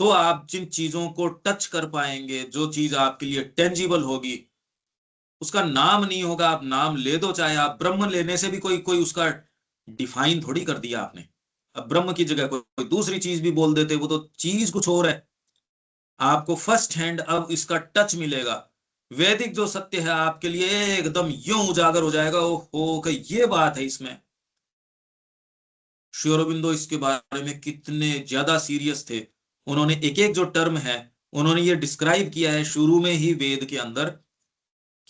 तो आप जिन चीजों को टच कर पाएंगे, जो चीज आपके लिए टेंजिबल होगी, उसका नाम नहीं होगा, आप नाम ले दो, चाहे आप ब्रह्म लेने से भी कोई उसका डिफाइन थोड़ी कर दिया आपने। अब ब्रह्म की जगह कोई दूसरी चीज भी बोल देते, वो तो चीज कुछ और है। आपको फर्स्ट हैंड अब इसका टच मिलेगा। वैदिक जो सत्य है आपके लिए एकदम यूं उजागर हो जाएगा, ओहो कि ये बात है इसमें। श्री अरबिंदो इसके बारे में कितने ज्यादा सीरियस थे। उन्होंने एक एक जो टर्म है उन्होंने ये डिस्क्राइब किया है शुरू में ही वेद के अंदर,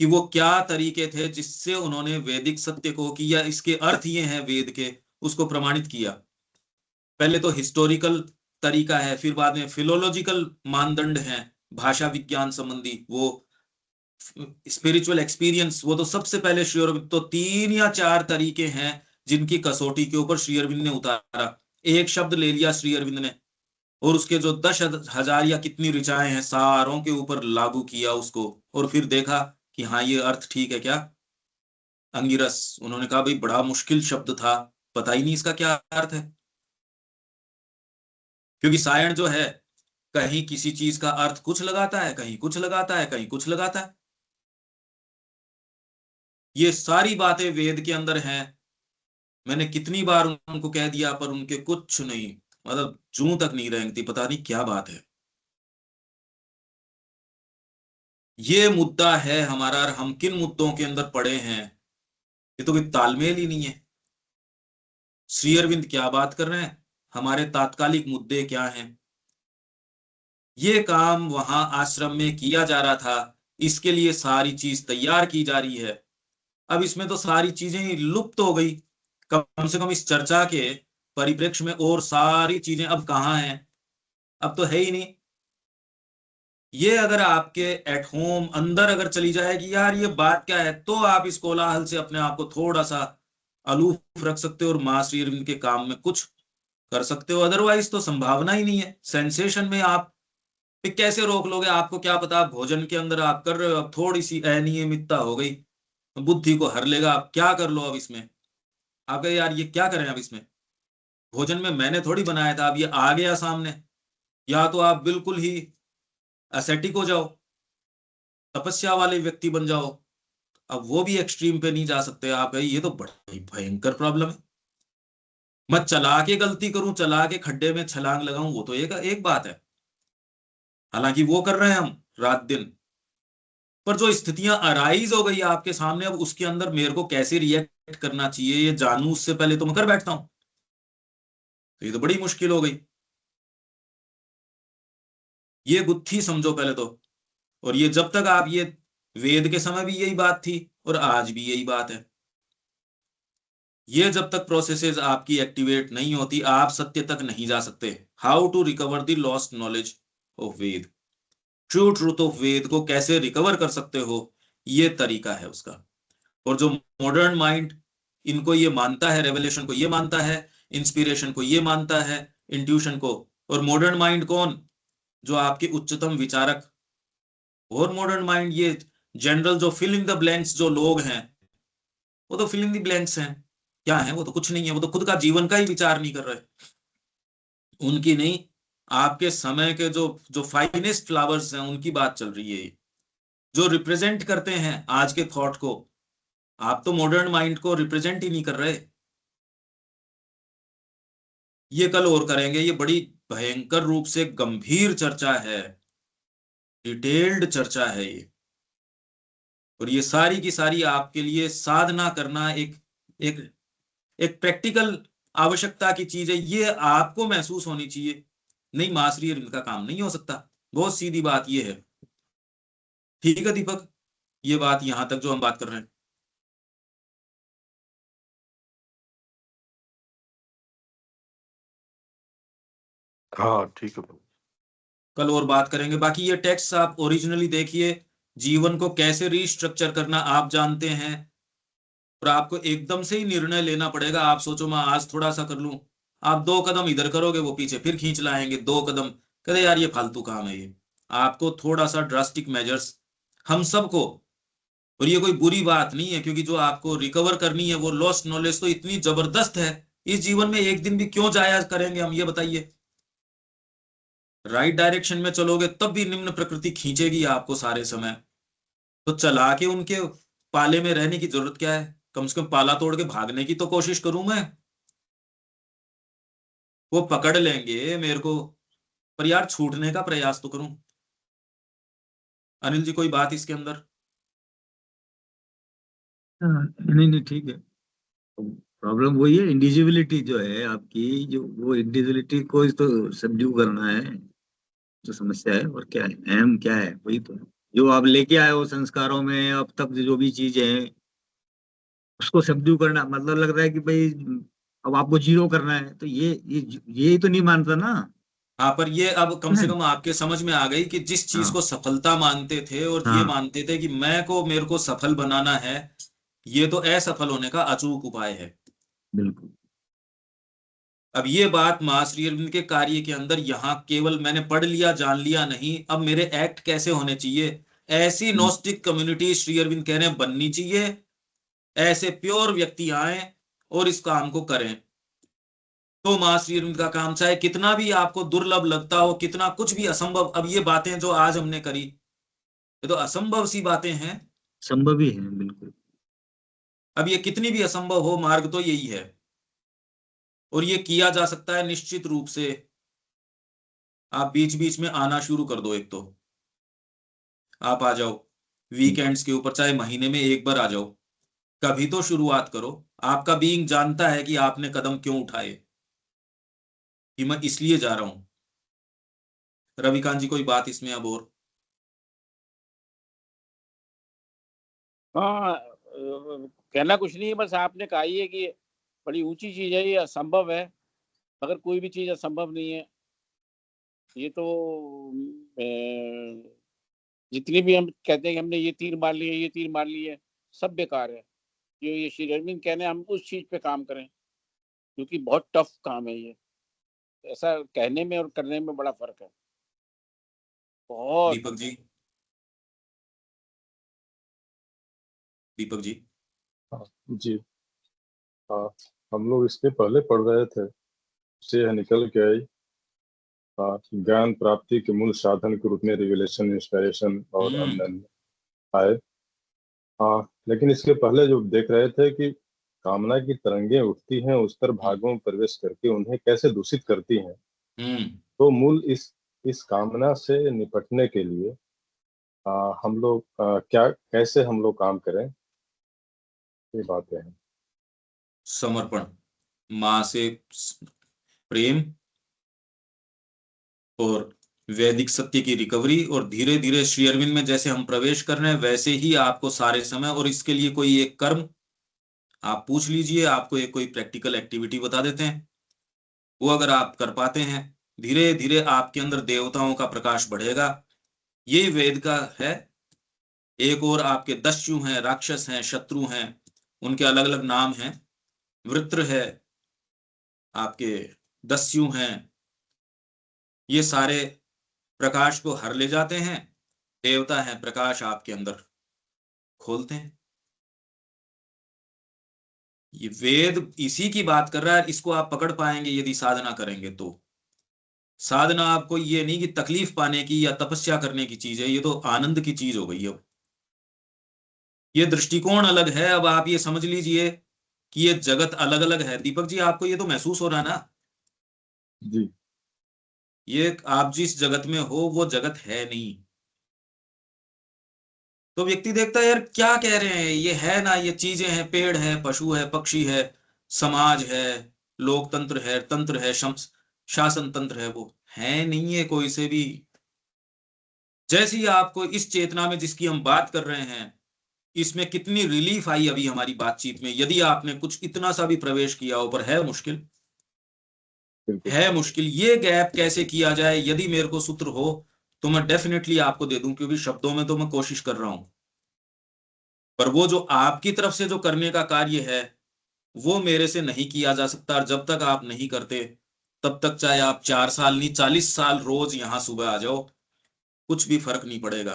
कि वो क्या तरीके थे जिससे उन्होंने वैदिक सत्य को, कि या इसके अर्थ ये हैं वेद के, उसको प्रमाणित किया। पहले तो हिस्टोरिकल तरीका है, फिर बाद में फिलोलॉजिकल मानदंड हैं भाषा विज्ञान संबंधी, वो स्पिरिचुअल एक्सपीरियंस, वो तो सबसे पहले श्री अरविंद, तो 3 या 4 तरीके हैं जिनकी कसौटी के ऊपर श्री अरविंद ने उतारा। एक शब्द ले लिया श्री अरविंद ने और उसके जो 10,000 या कितनी ऋचाएं हैं सारों के ऊपर लागू किया उसको, और फिर देखा कि हाँ ये अर्थ ठीक है क्या। अंगिरस, उन्होंने कहा भाई बड़ा मुश्किल शब्द था, पता ही नहीं इसका क्या अर्थ है। क्योंकि सायण जो है कहीं किसी चीज का अर्थ कुछ लगाता है, कहीं कुछ लगाता है, कहीं कुछ लगाता है। ये सारी बातें वेद के अंदर हैं। मैंने कितनी बार उनको कह दिया पर उनके कुछ नहीं, मतलब जूं तक नहीं रेंगती, पता नहीं क्या बात है। ये मुद्दा है हमारा, और हम किन मुद्दों के अंदर पड़े हैं, ये तो कोई तालमेल ही नहीं है। श्री अरविंद क्या बात कर रहे हैं, हमारे तात्कालिक मुद्दे क्या हैं। ये काम वहां आश्रम में किया जा रहा था, इसके लिए सारी चीज तैयार की जा रही है। अब इसमें तो सारी चीजें लुप्त हो गई, कम से कम इस चर्चा के परिप्रेक्ष्य में, और सारी चीजें अब कहाँ हैं? अब तो है ही नहीं। ये अगर आपके एट होम अंदर अगर चली जाए कि यार ये बात क्या है, तो आप इस कोलाहल से अपने आप को थोड़ा सा अलूफ रख सकते हो और मां श्री अरविंद के काम में कुछ कर सकते हो। अदरवाइज तो संभावना ही नहीं है। सेंसेशन में आप कैसे रोक लोगे? आपको क्या पता, आप भोजन के अंदर आप कर रहे हो, अब थोड़ी सी अनियमितता हो गई, बुद्धि को हर लेगा, आप क्या कर लो अब इसमें। आप कहे यार ये क्या करें अब इसमें, भोजन में मैंने थोड़ी बनाया था, अब ये आ गया सामने। या तो आप बिल्कुल ही एसेटिक हो जाओ, तपस्या वाले व्यक्ति बन जाओ। अब वो भी एक्सट्रीम पे नहीं जा सकते आप, ये तो बड़ी भयंकर प्रॉब्लम है। मैं चला के गलती करूं, चला के खड्डे में छलांग लगाऊं, वो तो एक बात है, हालांकि वो कर रहे हैं हम रात दिन। पर जो स्थितियां अराइज हो गई आपके सामने, अब उसके अंदर मेरे को कैसे रिएक्ट करना चाहिए ये जानूं, उससे पहले तो मैं कर बैठता हूं, तो ये तो बड़ी मुश्किल हो गई। ये गुत्थी समझो पहले तो। और ये जब तक आप, ये वेद के समय भी यही बात थी और आज भी यही बात है। ये जब तक प्रोसेसेस आपकी एक्टिवेट नहीं होती, आप सत्य तक नहीं जा सकते। How to recover the lost knowledge of Veda, true truth of Veda को कैसे रिकवर कर सकते हो, ये तरीका है उसका। और जो मॉडर्न माइंड इनको ये मानता है, रेवलेशन को ये मानता है, इंस्पिरेशन को ये मानता है, इंट्यूशन को। और मॉडर्न माइंड कौन? जो आपके उच्चतम विचारक। और मॉडर्न माइंड ये जनरल जो फिल इन द ब्लैंक्स जो लोग हैं, वो तो फिल इन द ब्लैंक्स हैं। क्या है? वो तो कुछ नहीं है, वो तो खुद का जीवन का ही विचार नहीं कर रहे। उनकी नहीं, आपके समय के जो जो फाइनेस्ट फ्लावर्स हैं उनकी बात चल रही है, जो रिप्रेजेंट करते हैं आज के थॉट को। आप तो मॉडर्न माइंड को रिप्रेजेंट ही नहीं कर रहे। ये कल और करेंगे, ये बड़ी भयंकर रूप से गंभीर चर्चा है, डिटेल्ड चर्चा है ये। और ये सारी की सारी आपके लिए साधना करना एक एक एक प्रैक्टिकल आवश्यकता की चीज है। ये आपको महसूस होनी चाहिए। नहीं, मास्टरी का काम नहीं हो सकता। बहुत सीधी बात ये है। ठीक है दीपक, ये बात यहां तक जो हम बात कर रहे हैं। हाँ ठीक है। कल और बात करेंगे। बाकी ये टेक्स्ट आप ओरिजिनली देखिए। जीवन को कैसे रीस्ट्रक्चर करना आप जानते हैं, और आपको एकदम से ही निर्णय लेना पड़ेगा। आप सोचो मैं आज थोड़ा सा कर लूं, आप 2 कदम इधर करोगे, वो पीछे फिर खींच लाएंगे 2 कदम, कहते यार ये फालतू काम है ये। आपको थोड़ा सा ड्रास्टिक मेजर्स, हम सबको। और ये कोई बुरी बात नहीं है, क्योंकि जो आपको रिकवर करनी है वो लॉस्ट नॉलेज तो इतनी जबरदस्त है। इस जीवन में एक दिन भी क्यों जाया करेंगे हम, ये बताइए। राइट डायरेक्शन में चलोगे तब भी निम्न प्रकृति खींचेगी आपको सारे समय। तो चला के उनके पाले में रहने की जरूरत क्या है? कम से कम पाला तोड़ के भागने की तो कोशिश करूं मैं। वो पकड़ लेंगे मेरे को, पर यार छूटने का प्रयास तो करूं। अनिल जी, कोई बात इसके अंदर? नहीं नहीं, ठीक है। प्रॉब्लम वही है, इंडिविजुअलिटी जो है आपकी, जो वो इंडिविजुअलिटी को तो सबड्यू करना है, जो समस्या है। और क्या है, अहम क्या है, वही तो है। जो आप लेके आए हो संस्कारों में अब तक, जो भी चीजें हैं उसको सबड्यू करना, मतलब लग रहा है कि भाई अब आपको जीरो करना है, तो ये तो नहीं मानता ना। हाँ, पर ये अब कम से कम आपके समझ में आ गई कि जिस चीज को हाँ सफलता मानते थे और ये हाँ, मानते थे कि मेरे को सफल बनाना है, ये तो असफल होने का अचूक उपाय है। बिल्कुल। अब ये बात महाश्री अरविंद के कार्य के अंदर, यहाँ केवल मैंने पढ़ लिया जान लिया नहीं, अब मेरे एक्ट कैसे होने चाहिए। ऐसी नोस्टिक कम्युनिटी श्री अरविंद कह रहे हैं बननी चाहिए। ऐसे प्योर व्यक्ति आए और इस काम को करें, तो महाश्री अरविंद का काम चाहे कितना भी आपको दुर्लभ लगता हो, कितना कुछ भी असंभव। अब ये बातें जो आज हमने करी, ये तो असंभव सी बातें हैं। संभव ही है, बिल्कुल। अब ये कितनी भी असंभव हो, मार्ग तो यही है। और ये किया जा सकता है निश्चित रूप से। आप बीच बीच में आना शुरू कर दो। एक तो आप आ जाओ वीकेंड्स के ऊपर, चाहे महीने में एक बार आ जाओ। कभी तो शुरुआत करो। आपका बीइंग जानता है कि आपने कदम क्यों उठाए, कि मैं इसलिए जा रहा हूं। रविकांत जी, कोई बात इसमें अब और? हाँ, कहना कुछ नहीं है, बस आपने कहा ही है कि बड़ी ऊंची चीज है, ये असंभव है, मगर कोई भी चीज असंभव नहीं है। ये तो जितनी भी हम कहते हैं कि हमने ये तीर मार लिए, ये तीर मार लिए, सब बेकार है। जो ये श्री अरविंद कहने, हम उस चीज पे काम करें, क्योंकि बहुत टफ काम है ये। ऐसा कहने में और करने में बड़ा फर्क है, बहुत। दीपक जी, दीपक जी। हाँ जी। हाँ, हम लोग इसके पहले पढ़ रहे थे, उससे यह निकल के आई। हाँ, ज्ञान प्राप्ति के मूल साधन के रूप में रिविलेशन, इंस्पिरेशन और अन्य आए। हाँ, लेकिन इसके पहले जो देख रहे थे कि कामना की तरंगें उठती हैं, उत्तर भागों में प्रवेश करके उन्हें कैसे दूषित करती हैं। तो मूल इस कामना से निपटने के लिए हम लोग क्या, कैसे हम लोग काम करें, ये बातें हैं। समर्पण, माँ से प्रेम और वैदिक सत्य की रिकवरी, और धीरे धीरे श्री अरविंद में जैसे हम प्रवेश कर रहे हैं वैसे ही आपको सारे समय। और इसके लिए कोई एक कर्म आप पूछ लीजिए, आपको एक कोई प्रैक्टिकल एक्टिविटी बता देते हैं। वो अगर आप कर पाते हैं, धीरे धीरे आपके अंदर देवताओं का प्रकाश बढ़ेगा। यही वेद का है। एक और आपके दस्यु हैं, राक्षस हैं, शत्रु हैं, उनके अलग अलग नाम हैं। वृत्र है, आपके दस्यु हैं, ये सारे प्रकाश को हर ले जाते हैं। देवता है प्रकाश आपके अंदर खोलते हैं। ये वेद इसी की बात कर रहा है। इसको आप पकड़ पाएंगे यदि साधना करेंगे तो। साधना आपको ये नहीं कि तकलीफ पाने की या तपस्या करने की चीज है, ये तो आनंद की चीज हो गई। अब ये दृष्टिकोण अलग है। अब आप ये समझ लीजिए कि ये जगत अलग अलग है। दीपक जी, आपको ये तो महसूस हो रहा है ना? जी ये आप जिस जगत में हो वो जगत है नहीं। तो व्यक्ति देखता है यार क्या कह रहे हैं, ये है ना, ये चीजें हैं, पेड़ है, पशु है, पक्षी है, समाज है, लोकतंत्र है, तंत्र है, शासन तंत्र है, वो है नहीं है कोई से भी। जैसे ही आपको इस चेतना में जिसकी हम बात कर रहे हैं, इसमें कितनी रिलीफ आई अभी हमारी बातचीत में। यदि आपने कुछ इतना सा भी प्रवेश किया हो, पर है मुश्किल, बिल्कुल। है मुश्किल। ये गैप कैसे किया जाए, यदि मेरे को सूत्र हो तो मैं डेफिनेटली आपको दे दूं, क्योंकि शब्दों में तो मैं कोशिश कर रहा हूं, पर वो जो आपकी तरफ से जो करने का कार्य है वो मेरे से नहीं किया जा सकता। और जब तक आप नहीं करते तब तक चाहे आप 4 साल नहीं 40 साल रोज यहां सुबह आ जाओ, कुछ भी फर्क नहीं पड़ेगा।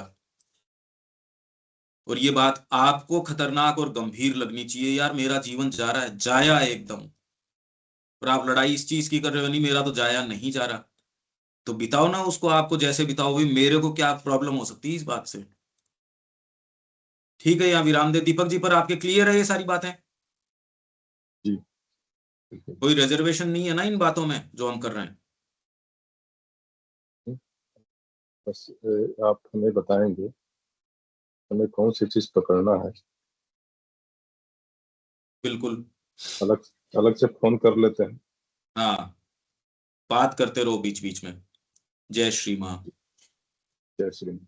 और ये बात आपको खतरनाक और गंभीर लगनी चाहिए, यार मेरा जीवन जा रहा है, जाया एकदम। और आप लड़ाई इस चीज की कर रहे हो, नहीं मेरा तो जाया नहीं जा रहा, तो बिताओ ना उसको, आपको जैसे बिताओ भी। मेरे को क्या प्रॉब्लम हो सकती है इस बात से? ठीक है, यहाँ विराम दे। दीपक जी, पर आपके क्लियर है ये सारी बातें? जी बिल्कुल। कोई रिजर्वेशन नहीं है ना इन बातों में जो हम कर रहे हैं? बस आप हमें बताएंगे हमें कौन सी चीज पकड़ना है। बिल्कुल। अलग अलग से फोन कर लेते हैं। हाँ, बात करते रहो बीच बीच में। जय श्री मां। जय श्री राम।